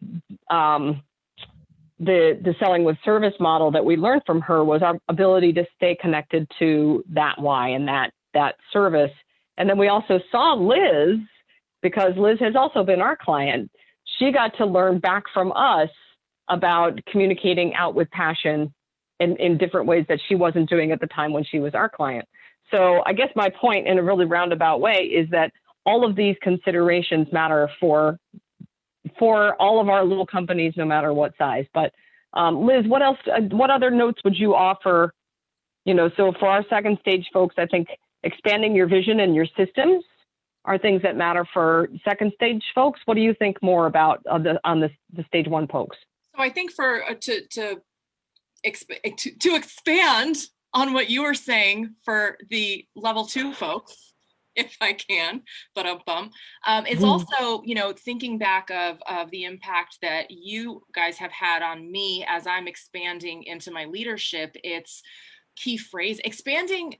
the selling with service model that we learned from her was our ability to stay connected to that why and that service. And then we also saw Liz, because Liz has also been our client. She got to learn back from us about communicating out with passion in different ways that she wasn't doing at the time when she was our client. So I guess my point in a really roundabout way is that all of these considerations matter for all of our little companies, no matter what size. But Liz, what else? What other notes would you offer? So for our second stage folks, I think expanding your vision and your systems are things that matter for second stage folks. What do you think more about on the stage 1 folks? So I think to expand on what you were saying for the level 2 folks, if I can, but it's also, thinking back of the impact that you guys have had on me as I'm expanding into my leadership. It's key phrase, expanding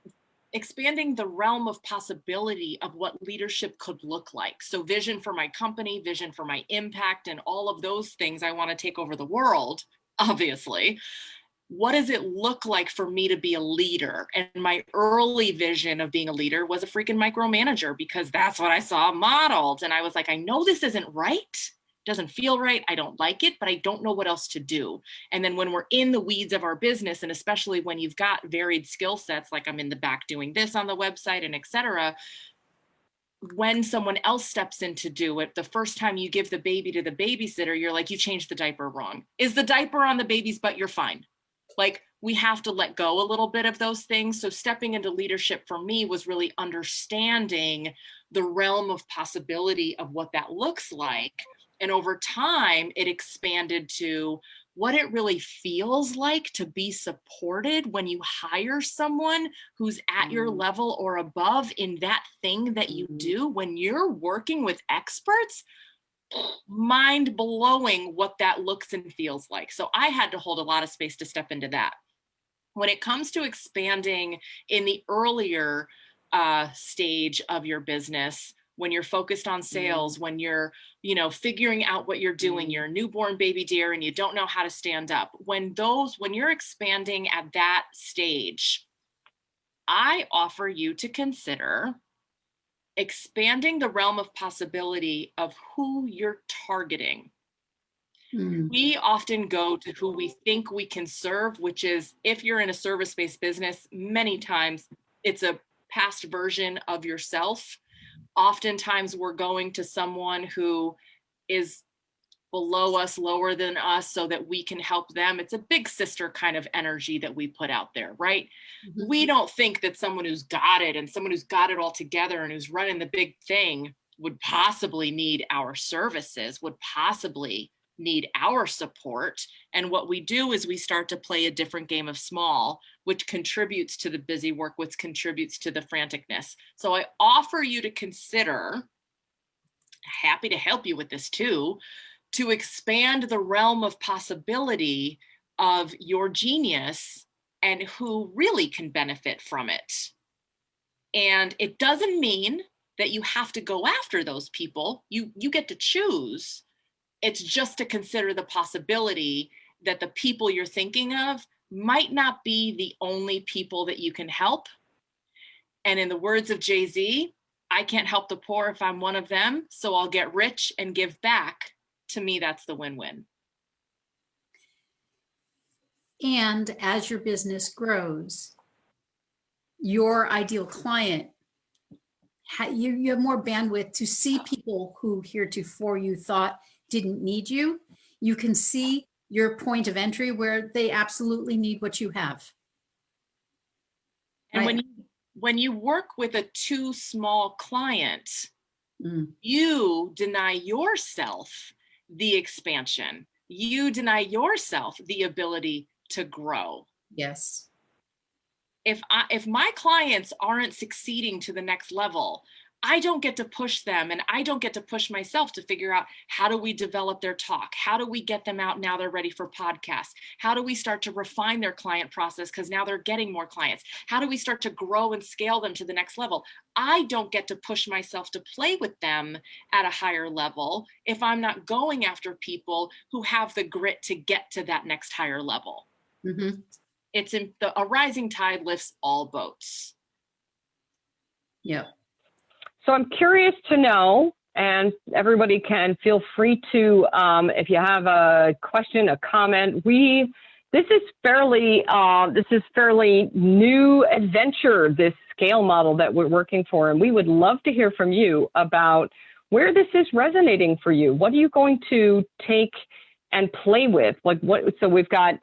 the realm of possibility of what leadership could look like. So vision for my company, vision for my impact, and all of those things. I want to take over the world, obviously. What does it look like for me to be a leader? And my early vision of being a leader was a freaking micromanager, because that's what I saw modeled. And I was like, I know this isn't right. It doesn't feel right. I don't like it, but I don't know what else to do. And then when we're in the weeds of our business, and especially when you've got varied skill sets, like I'm in the back doing this on the website and et cetera, when someone else steps in to do it, the first time you give the baby to the babysitter, you're like, you changed the diaper wrong. Is the diaper on the baby's butt? You're fine. Like, we have to let go a little bit of those things. So stepping into leadership for me was really understanding the realm of possibility of what that looks like. And over time, it expanded to what it really feels like to be supported when you hire someone who's at your level or above in that thing that you do. When you're working with experts, mind blowing what that looks and feels like. So I had to hold a lot of space to step into that. When it comes to expanding in the earlier stage of your business, when you're focused on sales, when you're, figuring out what you're doing, you're a newborn baby deer and you don't know how to stand up. When you're expanding at that stage, I offer you to consider expanding the realm of possibility of who you're targeting. We often go to who we think we can serve, which is, if you're in a service-based business, many times it's a past version of yourself. Oftentimes we're going to someone who is below us, lower than us, so that we can help them. It's a big sister kind of energy that we put out there, right? Mhm. We don't think that someone who's got it and someone who's got it all together and who's running the big thing would possibly need our services, would possibly need our support. And what we do is we start to play a different game of small, which contributes to the busy work, which contributes to the franticness. So I offer you to consider, happy to help you with this too, to expand the realm of possibility of your genius and who really can benefit from it. And it doesn't mean that you have to go after those people. You get to choose. It's just to consider the possibility that the people you're thinking of might not be the only people that you can help. And in the words of Jay-Z, I can't help the poor if I'm one of them, so I'll get rich and give back. To me, that's the win-win. And as your business grows, your ideal client, you have more bandwidth to see people who heretofore you thought didn't need you. You can see your point of entry where they absolutely need what you have. And Right. when you work with a too small client, Mm. you deny yourself the expansion. You deny yourself the ability to grow. Yes. If my clients aren't succeeding to the next level, I don't get to push them, and I don't get to push myself to figure out, how do we develop their talk? How do we get them out now they're ready for podcasts? How do we start to refine their client process because now they're getting more clients? How do we start to grow and scale them to the next level? I don't get to push myself to play with them at a higher level if I'm not going after people who have the grit to get to that next higher level. Mm-hmm. A rising tide lifts all boats. Yep. So I'm curious to know, and everybody can feel free to, if you have a question, a comment. This is fairly new adventure, this S.C.A.L.E model that we're working for, and we would love to hear from you about where this is resonating for you. What are you going to take and play with? Like what? So we've got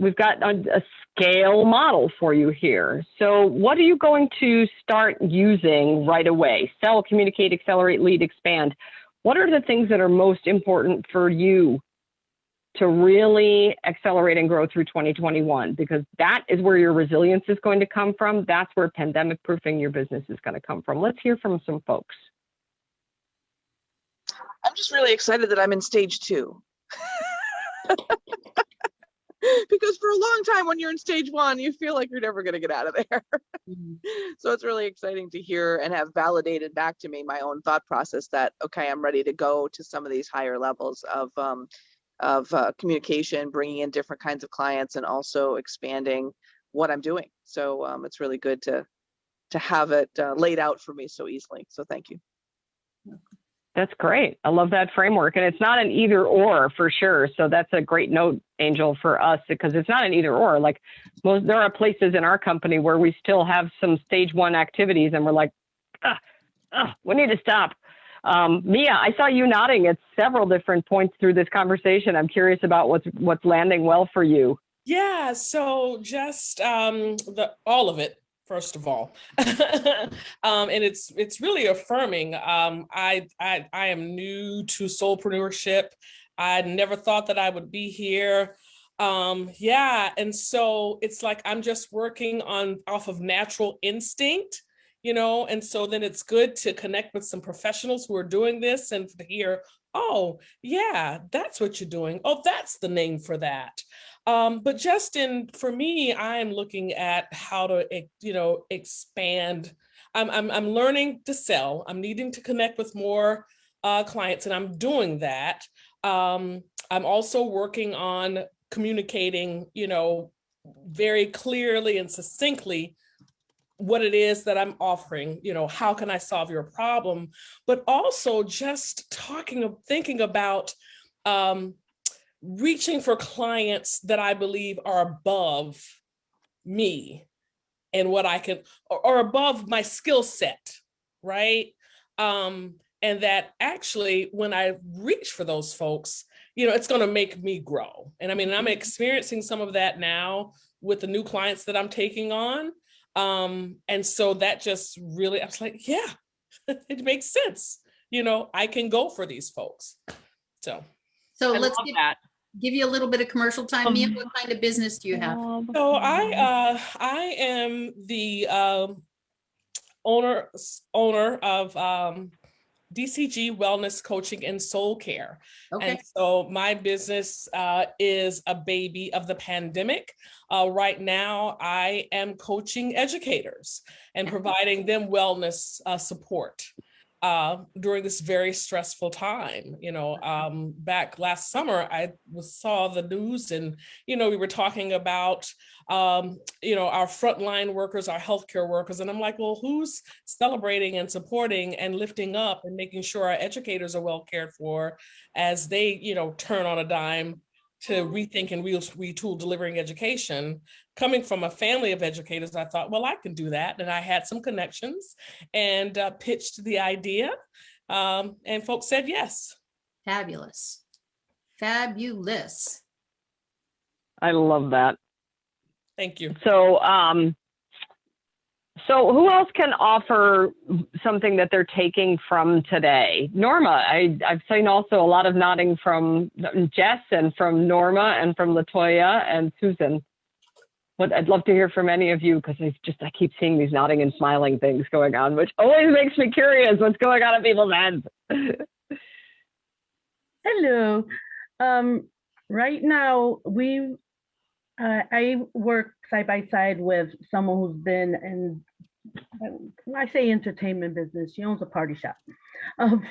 a S.C.A.L.E model for you here. So what are you going to start using right away? Sell, communicate, accelerate, lead, expand. What are the things that are most important for you to really accelerate and grow through 2021? Because that is where your resilience is going to come from. That's where pandemic proofing your business is going to come from. Let's hear from some folks. I'm just really excited that I'm in stage 2. Because for a long time, when you're in stage 1, you feel like you're never going to get out of there. Mm-hmm. So it's really exciting to hear and have validated back to me my own thought process that, okay, I'm ready to go to some of these higher levels of communication, bringing in different kinds of clients, and also expanding what I'm doing. So it's really good to have it laid out for me so easily. So thank you. That's great. I love that framework. And it's not an either or for sure. So that's a great note, Angel, for us, because it's not an either or. Like there are places in our company where we still have some stage 1 activities and we're like, we need to stop. Mia, I saw you nodding at several different points through this conversation. I'm curious about what's landing well for you. Yeah, so just all of it. First of all, and it's really affirming. I am new to soulpreneurship. I never thought that I would be here. And so it's like I'm just working off of natural instinct, and so then it's good to connect with some professionals who are doing this and to hear, oh, yeah, that's what you're doing. Oh, that's the name for that. But for me, I am looking at how to, expand. I'm learning to sell. I'm needing to connect with more clients, and I'm doing that. I'm also working on communicating, very clearly and succinctly what it is that I'm offering. How can I solve your problem? But also just thinking about reaching for clients that I believe are above me and what I can, or above my skill set, right? And that actually, when I reach for those folks, it's going to make me grow. And I mean, I'm experiencing some of that now with the new clients that I'm taking on. And so that just really, I was like, yeah, it makes sense. I can go for these folks. So I let's love that. give you a little bit of commercial time. Mia, what kind of business do you have? So I am the owner of DCG Wellness Coaching and Soul Care. Okay. And so my business is a baby of the pandemic. Right now, I am coaching educators and providing them wellness support during this very stressful time. Back last summer, I saw the news and, we were talking about, our frontline workers, our healthcare workers. And I'm like, well, who's celebrating and supporting and lifting up and making sure our educators are well cared for as they, turn on a dime to rethink and retool delivering education? Coming from a family of educators, I thought, well, I can do that. And I had some connections and pitched the idea, and folks said yes. Fabulous. Fabulous. I love that. Thank you. So, so who else can offer something that they're taking from today? Norma, I've seen also a lot of nodding from Jess and from Norma and from Latoya and Susan. But I'd love to hear from any of you because I keep seeing these nodding and smiling things going on, which always makes me curious what's going on in people's heads. Hello. Right now, I work side by side with someone who's been in, when I say entertainment business, she owns a party shop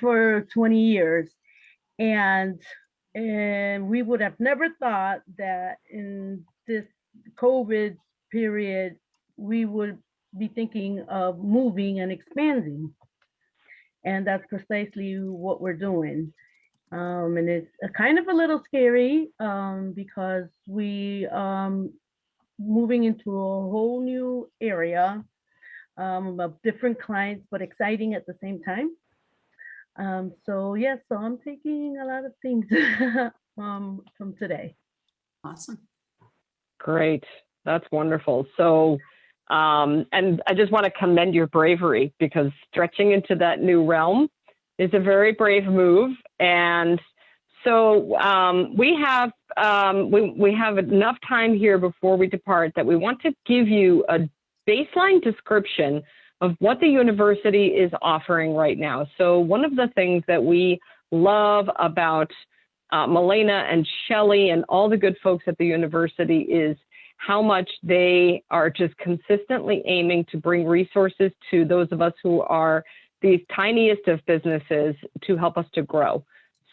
for 20 years. And we would have never thought that in this COVID period, we would be thinking of moving and expanding. And that's precisely what we're doing. And it's kind of a little scary because we moving into a whole new area of different clients, but exciting at the same time. So I'm taking a lot of things from today. Awesome. Great. That's wonderful. So, and I just want to commend your bravery because stretching into that new realm is a very brave move. And so we have enough time here before we depart that we want to give you a baseline description of what the university is offering right now. So one of the things that we love about Milena and S.C.A.L.E and all the good folks at the university is how much they are just consistently aiming to bring resources to those of us who are these tiniest of businesses to help us to grow.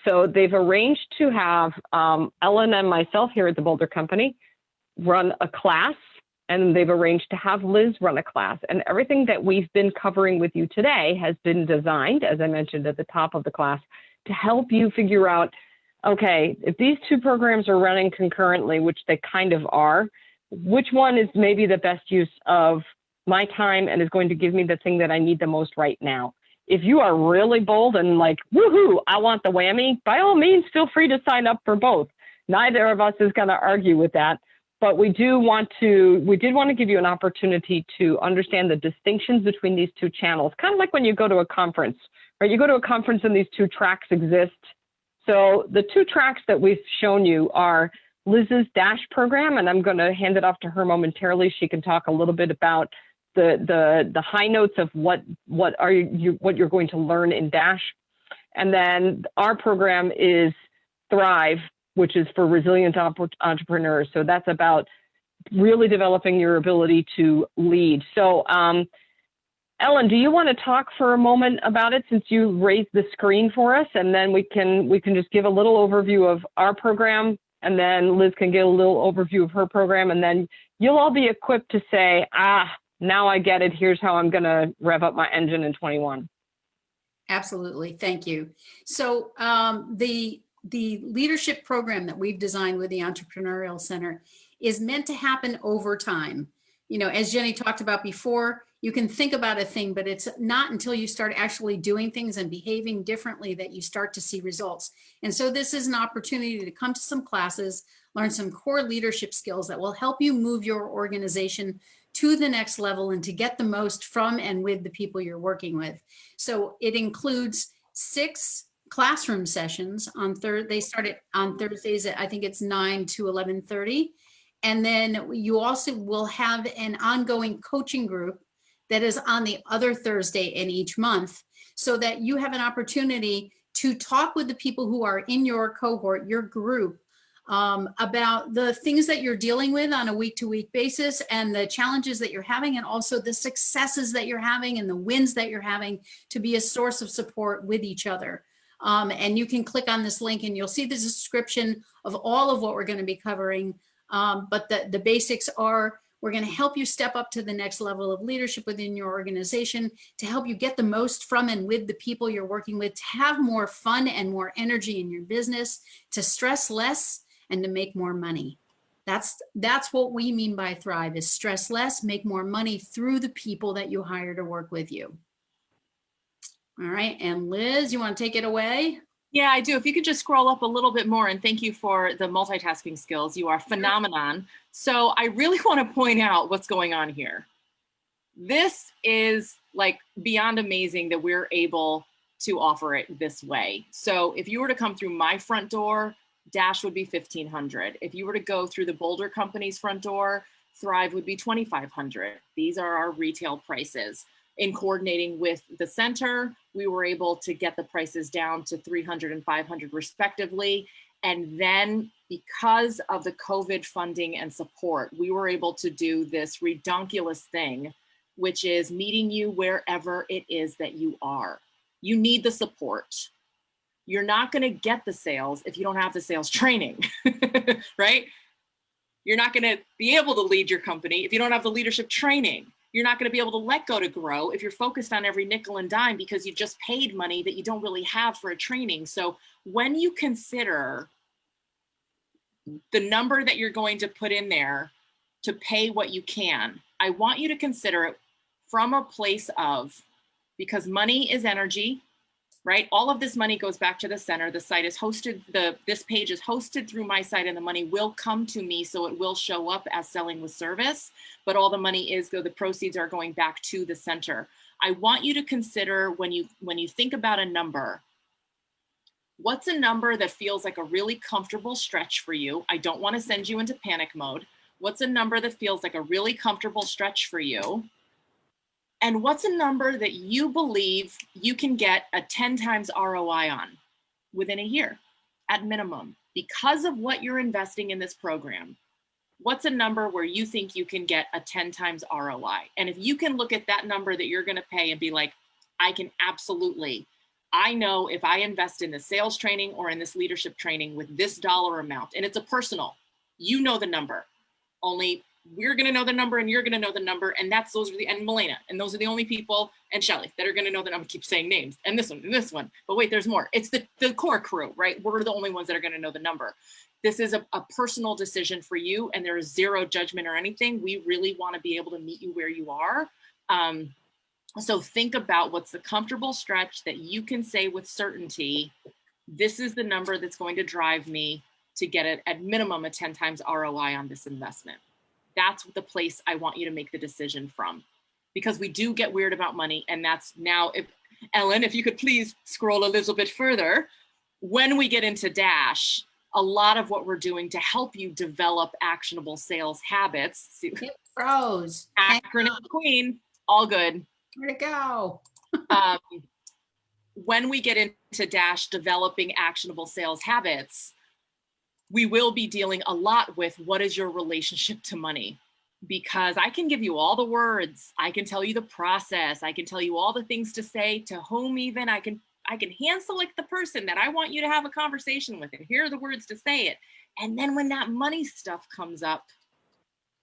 So they've arranged to have Ellen and myself here at the Boulder Company run a class, and they've arranged to have Liz run a class. And everything that we've been covering with you today has been designed, as I mentioned at the top of the class, to help you figure out, okay, if these two programs are running concurrently, which they kind of are, which one is maybe the best use of my time and is going to give me the thing that I need the most right now? If you are really bold and like, woohoo, I want the whammy, by all means, feel free to sign up for both. Neither of us is going to argue with that, but we did want to give you an opportunity to understand the distinctions between these two channels, kind of like when you go to a conference, right? You go to a conference and these two tracks exist. So the two tracks that we've shown you are Liz's Dash program, and I'm going to hand it off to her momentarily. She can talk a little bit about the high notes of what you're going to learn in Dash. And then our program is Thrive, which is for resilient entrepreneurs. So that's about really developing your ability to lead. So Ellen, do you want to talk for a moment about it since you raised the screen for us? And then we can just give a little overview of our program, and then Liz can get a little overview of her program, and then you'll all be equipped to say, now I get it. Here's how I'm going to rev up my engine in 21. Absolutely. Thank you. So the leadership program that we've designed with the Entrepreneurial Center is meant to happen over time. As Jenny talked about before, you can think about a thing, but it's not until you start actually doing things and behaving differently that you start to see results. And so this is an opportunity to come to some classes, learn some core leadership skills that will help you move your organization to the next level and to get the most from and with the people you're working with. So it includes 6 classroom sessions on they started on Thursdays at, I think it's 9 to 11:30. And then you also will have an ongoing coaching group that is on the other Thursday in each month, so that you have an opportunity to talk with the people who are in your cohort, your group, about the things that you're dealing with on a week-to-week basis and the challenges that you're having, and also the successes that you're having and the wins that you're having, to be a source of support with each other. And you can click on this link and you'll see the description of all of what we're going to be covering. But the basics are, we're going to help you step up to the next level of leadership within your organization, to help you get the most from and with the people you're working with, to have more fun and more energy in your business, to stress less, and to make more money. That's what we mean by thrive, is stress less, make more money through the people that you hire to work with you. All right. And Liz, you want to take it away? Yeah, I do. If you could just scroll up a little bit more, and thank you for the multitasking skills. You are phenomenon. So I really want to point out what's going on here. This is like beyond amazing that we're able to offer it this way. So if you were to come through my front door, Dash would be $1,500. If you were to go through the Boulder company's front door, Thrive would be $2,500. These are our retail prices. In coordinating with the center, we were able to get the prices down to $300 and $500 respectively. And then because of the COVID funding and support, we were able to do this redonkulous thing, which is meeting you wherever it is that you are. You need the support. You're not going to get the sales if you don't have the sales training, right? You're not going to be able to lead your company if you don't have the leadership training. You're not going to be able to let go to grow if you're focused on every nickel and dime because you just paid money that you don't really have for a training. So when you consider the number that you're going to put in there to pay what you can, I want you to consider it from a place of, because money is energy, right? All of this money goes back to the center. The site is hosted, this page is hosted through my site, and the money will come to me, so it will show up as selling with service, but all the money is, the proceeds are going back to the center. I want you to consider when you think about a number, what's a number that feels like a really comfortable stretch for you? I don't want to send you into panic mode. What's a number that feels like a really comfortable stretch for you? And what's a number that you believe you can get a 10 times ROI on within a year at minimum? Because of what you're investing in this program, what's a number where you think you can get a 10 times ROI? And if you can look at that number that you're going to pay and be like, I can absolutely, I know if I invest in the sales training or in this leadership training with this dollar amount, and it's a personal, you know the number, only we're going to know the number and you're going to know the number. And and Milena, and those are the only people, and Shelly, that are going to know the number. Keep saying names, and this one, but wait, there's more. It's the core crew, right? We're the only ones that are going to know the number. This is a personal decision for you, and there is zero judgment or anything. We really want to be able to meet you where you are. So think about what's the comfortable stretch that you can say with certainty, this is the number that's going to drive me to get it at minimum a 10 times ROI on this investment. That's the place I want you to make the decision from, because we do get weird about money. And that's now, Ellen, if you could please scroll a little bit further. When we get into Dash, a lot of what we're doing to help you develop actionable sales habits. See, It froze. acronym queen, all good. Where'd it go? When we get into Dash, developing actionable sales habits, we will be dealing a lot with what is your relationship to money, because I can give you all the words. I can tell you the process. I can tell you all the things to say, to whom even. I can hand select the person that I want you to have a conversation with, and here are the words to say it. And then when that money stuff comes up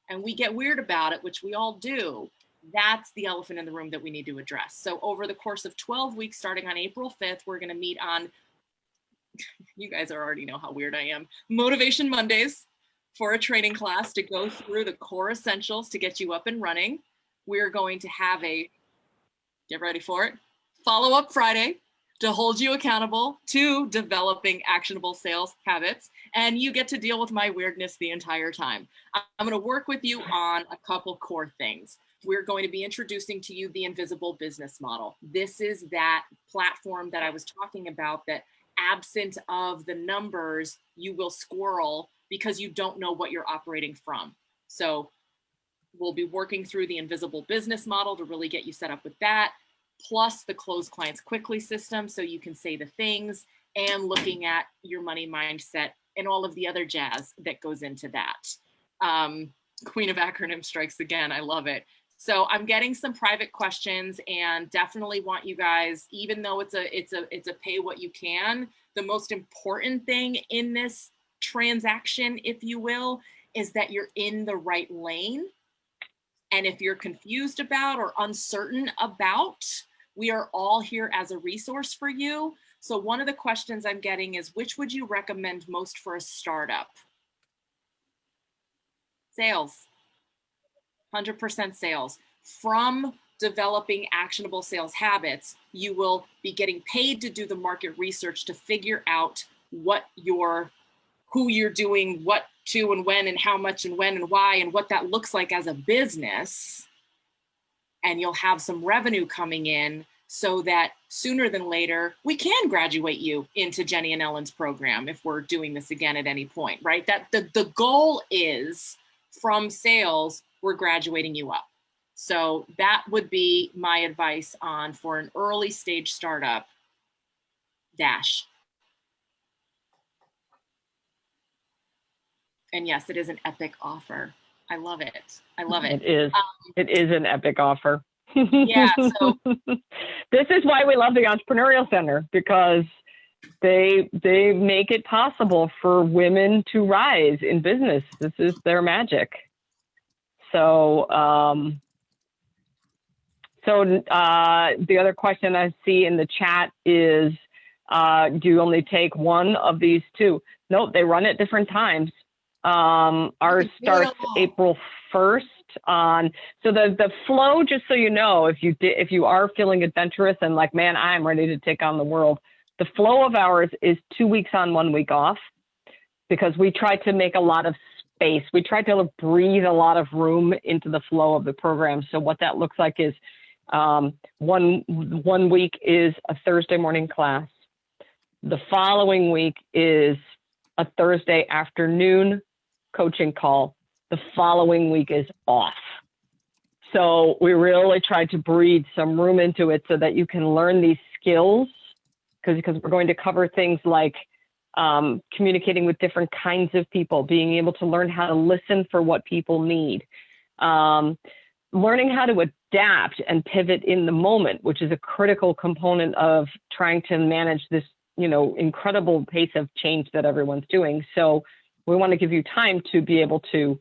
and we get weird about it, which we all do, that's the elephant in the room that we need to address. So over the course of 12 weeks, starting on April 5th, we're going to meet on, you guys already know how weird I am, Motivation Mondays, for a training class to go through the core essentials to get you up and running. we're going to have a, get ready for it, follow-up Friday to hold you accountable to developing actionable sales habits. And you get to deal with my weirdness the entire time. I'm going to work with you on a couple core things. We're going to be introducing to you the invisible business model. This is that platform that I was talking about that absent of the numbers, you will squirrel because you don't know what you're operating from. So we'll be working through the invisible business model to really get you set up with that, plus the close clients quickly system so you can say the things, and looking at your money mindset and all of the other jazz that goes into that. Queen of acronym strikes again. I love it. So I'm getting some private questions and definitely want you guys, even though it's a pay what you can, the most important thing in this transaction, if you will, is that you're in the right lane. And if you're confused about or uncertain about, we are all here as a resource for you. So one of the questions I'm getting is, which would you recommend most for a startup? Sales. 100% sales. From developing actionable sales habits, you will be getting paid to do the market research to figure out who you're doing what to and when and how much and when and why and what that looks like as a business. And you'll have some revenue coming in so that sooner than later, we can graduate you into Jenny and Ellen's program if we're doing this again at any point, right? That the goal is from sales, we're graduating you up. So that would be my advice on for an early stage startup, dash. And yes, it is an epic offer. I love it. I love it. It is. It is an epic offer. Yeah. So this is why we love the Entrepreneurial Center, because they make it possible for women to rise in business. This is their magic. So, the other question I see in the chat is, do you only take one of these two? Nope, they run at different times. Ours starts April 1st so the flow, just so you know, if you are feeling adventurous and like, man, I'm ready to take on the world, the flow of ours is 2 weeks on, 1 week off, because we try to make a lot of space. We try to breathe a lot of room into the flow of the program. So what that looks like is one week is a Thursday morning class. The following week is a Thursday afternoon coaching call. The following week is off. So we really try to breathe some room into it so that you can learn these skills, because we're going to cover things like communicating with different kinds of people, being able to learn how to listen for what people need, learning how to adapt and pivot in the moment, which is a critical component of trying to manage this, incredible pace of change that everyone's doing. So we want to give you time to be able to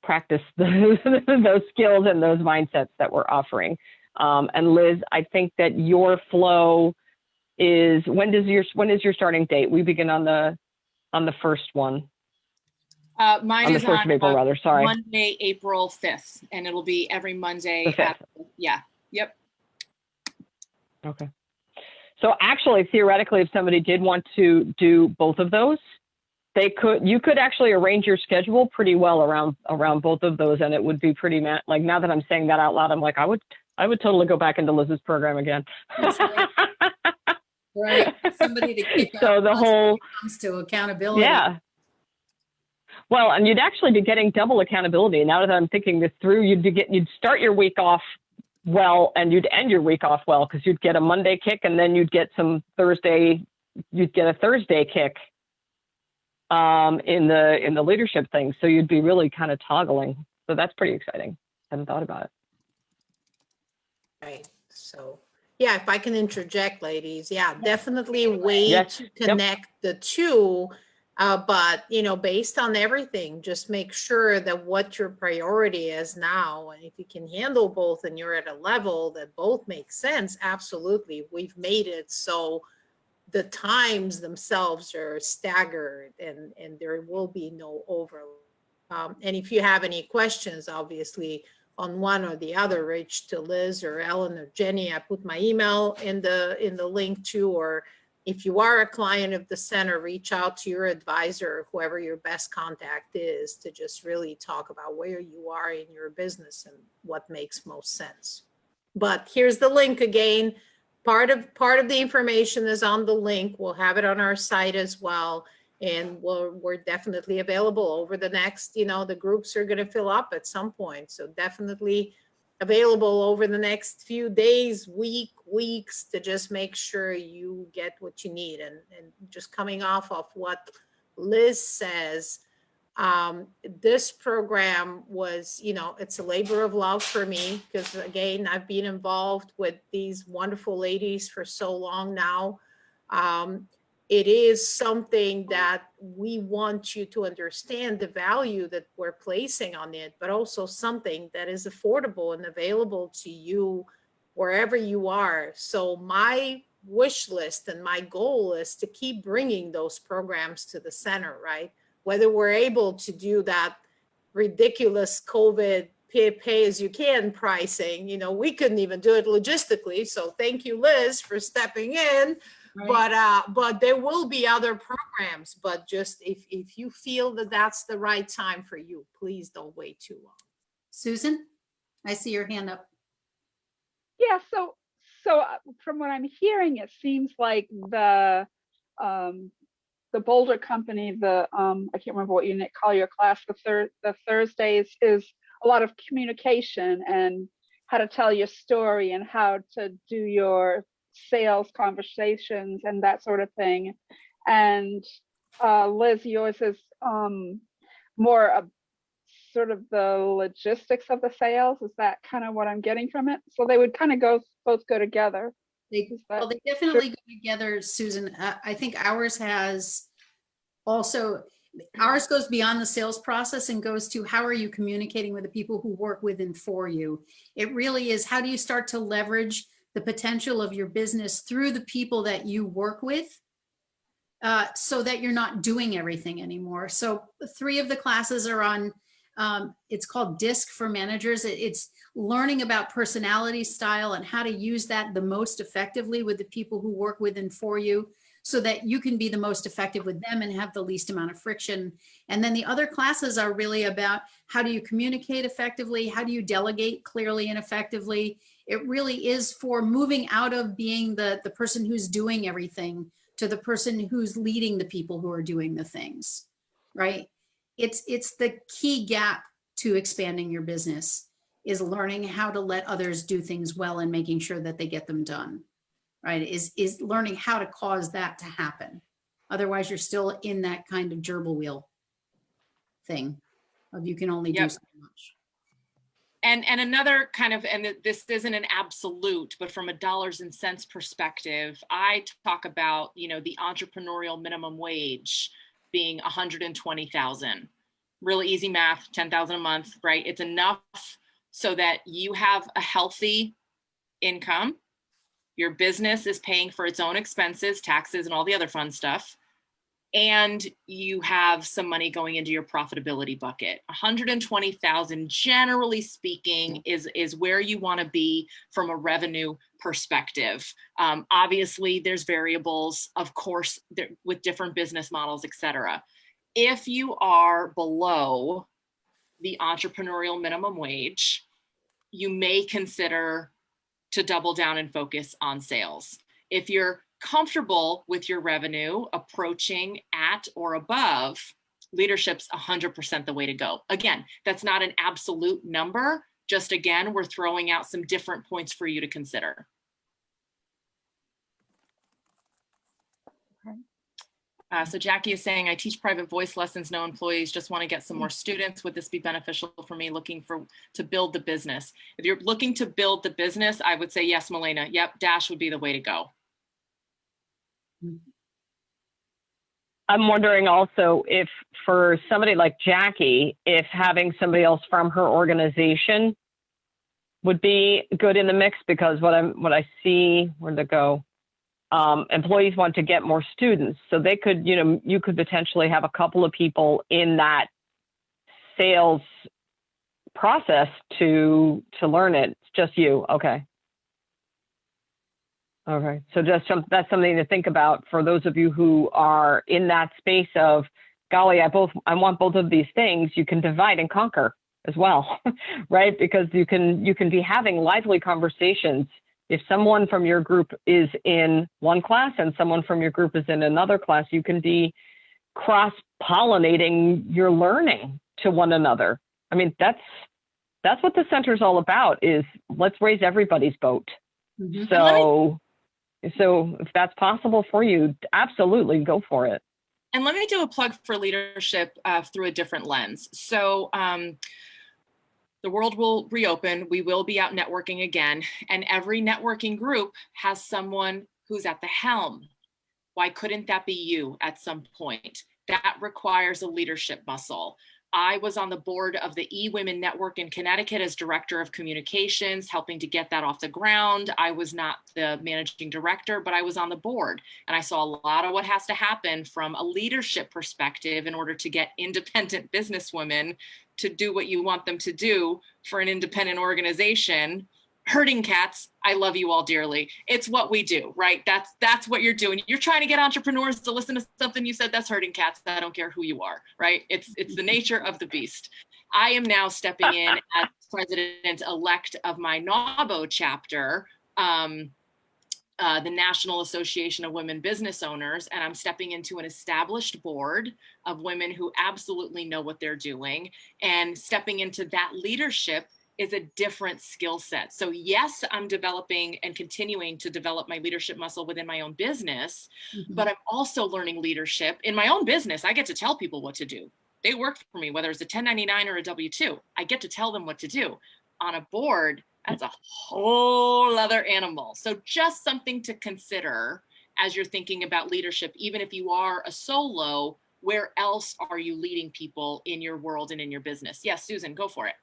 practice those skills and those mindsets that we're offering. And Liz, I think that your flow is, when is your starting date? We begin on the first one. Mine on the is 1st of April, rather. Sorry. Monday, April 5th, and it'll be every Monday. Yeah. Yep. Okay. So actually, theoretically, if somebody did want to do both of those, you could actually arrange your schedule pretty well around both of those, and it would be pretty like, now that I'm saying that out loud, I'm like, I would totally go back into Liz's program again. Right. Somebody to kick so the whole comes to accountability. Yeah. Well, and you'd actually be getting double accountability. Now that I'm thinking this through, you'd start your week off well, and you'd end your week off well, because you'd get a Monday kick, and then you'd get a Thursday kick in the leadership thing. So you'd be really kind of toggling. So that's pretty exciting. I hadn't thought about it. Right. So yeah, if I can interject, ladies, yeah, definitely a way to connect the two. But, based on everything, just make sure that what your priority is now, and if you can handle both and you're at a level that both make sense, absolutely. We've made it so the times themselves are staggered, and there will be no overlap. And if you have any questions, obviously, on one or the other, reach to Liz or Ellen or Jenny. I put my email in the link too, or if you are a client of the center, reach out to your advisor, whoever your best contact is, to just really talk about where you are in your business and what makes most sense. But here's the link again. Part of the information is on the link. We'll have it on our site as well. And we're definitely available over the next, the groups are going to fill up at some point. So definitely available over the next few days, weeks, to just make sure you get what you need. And just coming off of what Liz says, this program was, it's a labor of love for me, because again, I've been involved with these wonderful ladies for so long now. It is something that we want you to understand the value that we're placing on it, but also something that is affordable and available to you wherever you are. So my wish list and my goal is to keep bringing those programs to the center, right? Whether we're able to do that ridiculous COVID pay as you can pricing, we couldn't even do it logistically. So thank you, Liz, for stepping in. Right. But there will be other programs, but just if you feel that that's the right time for you, please don't wait too long. Susan, I see your hand up. Yeah, so from what I'm hearing, it seems like the Boulder company, I can't remember what you call your class, the Thursdays, is a lot of communication and how to tell your story and how to do your sales conversations and that sort of thing. And Liz, yours is more of sort of the logistics of the sales. Is that kind of what I'm getting from it? So they would kind of both go together. They definitely go together, Susan. I think ours goes beyond the sales process and goes to how are you communicating with the people who work with and for you. It really is, how do you start to leverage the potential of your business through the people that you work with, so that you're not doing everything anymore. So 3 of the classes are on, it's called DISC for managers. It's learning about personality style and how to use that the most effectively with the people who work with and for you, so that you can be the most effective with them and have the least amount of friction. And then the other classes are really about how do you communicate effectively? How do you delegate clearly and effectively? It really is for moving out of being the person who's doing everything to the person who's leading the people who are doing the things, right? It's the key gap to expanding your business, is learning how to let others do things well and making sure that they get them done. Right, is learning how to cause that to happen. Otherwise, you're still in that kind of gerbil wheel thing of you can only do so much. And another kind of, and this isn't an absolute, but from a dollars and cents perspective, I talk about, the entrepreneurial minimum wage being $120,000. Really easy math, $10,000 a month, right? It's enough so that you have a healthy income. Your business is paying for its own expenses, taxes, and all the other fun stuff. And you have some money going into your profitability bucket. $120,000, generally speaking, is where you want to be from a revenue perspective. Obviously, there's variables, of course, with different business models, et cetera. If you are below the entrepreneurial minimum wage, you may consider to double down and focus on sales. If you're comfortable with your revenue approaching at or above, leadership's 100% the way to go. Again, that's not an absolute number. Just again, we're throwing out some different points for you to consider. So Jackie is saying, I teach private voice lessons, no employees, just want to get some more students. Would this be beneficial for me looking to build the business? If you're looking to build the business, I would say yes, Milena. Yep, Dash would be the way to go. I'm wondering also if for somebody like Jackie, if having somebody else from her organization would be good in the mix, because what I see, where'd it go? Employees want to get more students, so they could, you could potentially have a couple of people in that sales process to learn it. It's just you. Okay. Okay. So that's something to think about for those of you who are in that space of, golly, I want both of these things. You can divide and conquer as well, right? Because you can be having lively conversations. If someone from your group is in one class and someone from your group is in another class, you can be cross-pollinating your learning to one another. I mean, that's what the center is all about, is let's raise everybody's boat. Mhm. So if that's possible for you, absolutely go for it. And let me do a plug for leadership through a different lens. So the world will reopen. We will be out networking again. And every networking group has someone who's at the helm. Why couldn't that be you at some point? That requires a leadership muscle. I was on the board of the eWomen Network in Connecticut as director of communications, helping to get that off the ground. I was not the managing director, but I was on the board. And I saw a lot of what has to happen from a leadership perspective in order to get independent businesswomen to do what you want them to do for an independent organization. Herding cats, I love you all dearly. It's what we do, right? That's what you're doing. You're trying to get entrepreneurs to listen to something you said, that's herding cats. I don't care who you are, right? It's the nature of the beast. I am now stepping in as president-elect of my NAWBO chapter, the National Association of Women Business Owners, and I'm stepping into an established board of women who absolutely know what they're doing, and stepping into that leadership is a different skill set. So yes, I'm developing and continuing to develop my leadership muscle within my own business, but I'm also learning leadership in my own business. I get to tell people what to do. They work for me, whether it's a 1099 or a W-2. I get to tell them what to do. On a board, that's a whole other animal. So just something to consider as you're thinking about leadership, even if you are a solo, where else are you leading people in your world and in your business? Yes, Susan, go for it.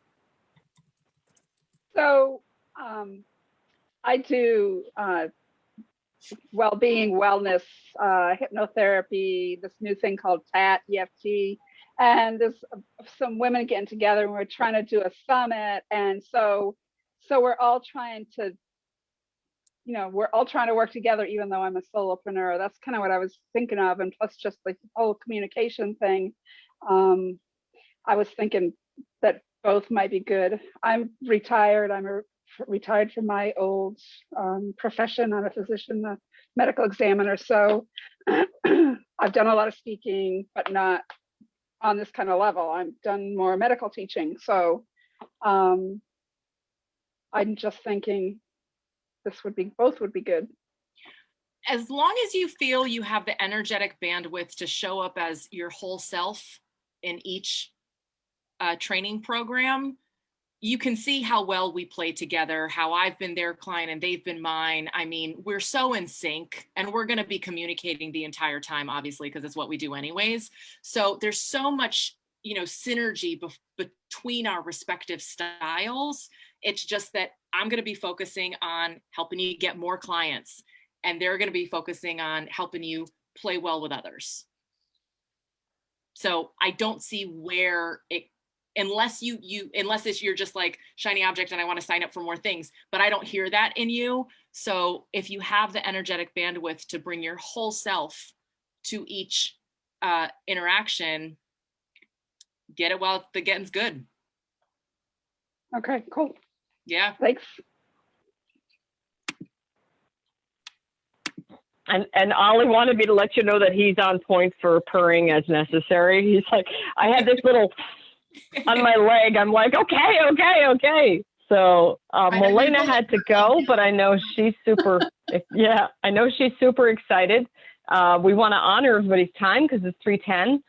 So I do well-being, wellness, hypnotherapy, this new thing called TAT, EFT, and there's some women getting together and we're trying to do a summit. And so we're all trying to, we're all trying to work together, even though I'm a solopreneur. That's kind of what I was thinking of. And plus just like the whole communication thing, I was thinking that both might be good. I'm retired. Retired from my old profession. I'm a physician, a medical examiner. So I've done a lot of speaking, but not on this kind of level. I've done more medical teaching. So I'm just thinking both would be good. As long as you feel you have the energetic bandwidth to show up as your whole self in each training program, you can see how well we play together, how I've been their client and they've been mine. I mean, we're so in sync, and we're going to be communicating the entire time, obviously, because it's what we do anyways. So there's so much, synergy between our respective styles. It's just that I'm going to be focusing on helping you get more clients, and they're going to be focusing on helping you play well with others. So I don't see where unless you're just like shiny object and I want to sign up for more things, but I don't hear that in you. So if you have the energetic bandwidth to bring your whole self to each interaction, get it while the getting's good. Okay, cool. Yeah. Thanks. And Ollie wanted me to let you know that he's on point for purring as necessary. He's like, I had this little on my leg. I'm like, okay. So Melena had to go, but I know she's super, I know she's super excited. We want to honor everybody's time because it's 3:10.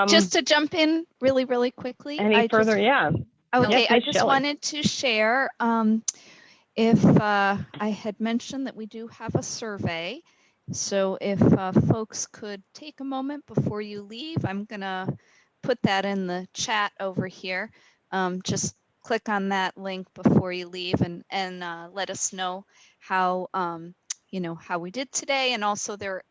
Just to jump in really quickly. Okay, yes, I just Shelley. wanted to share if I had mentioned that we do have a survey. So if folks could take a moment before you leave, I'm gonna put that in the chat over here. Just click on that link before you leave and let us know how how we did today. And also there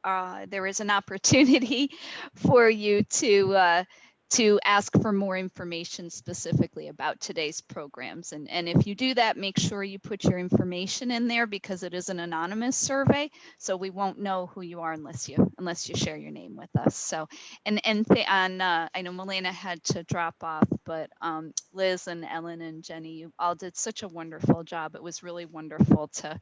is an opportunity for you to to ask for more information specifically about today's programs. And if you do that, make sure you put your information in there, because it is an anonymous survey. So we won't know who you are unless you share your name with us. So, I know Milena had to drop off, but Liz and Ellen and Jenny, you all did such a wonderful job. It was really wonderful to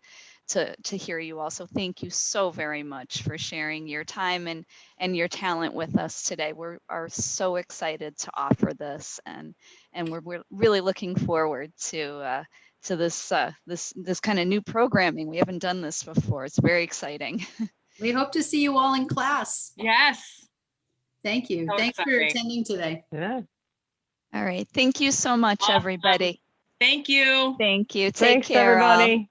hear you all. So thank you so very much for sharing your time and your talent with us today. We are so excited to offer this, and we're really looking forward to this kind of new programming. We haven't done this before. It's very exciting. We hope to see you all in class. Yes. Thank you. So Thanks for exciting. attending today. Yeah. All right. Thank you so much, everybody. Thank you. Thank you. Take Thanks, care, all. everybody.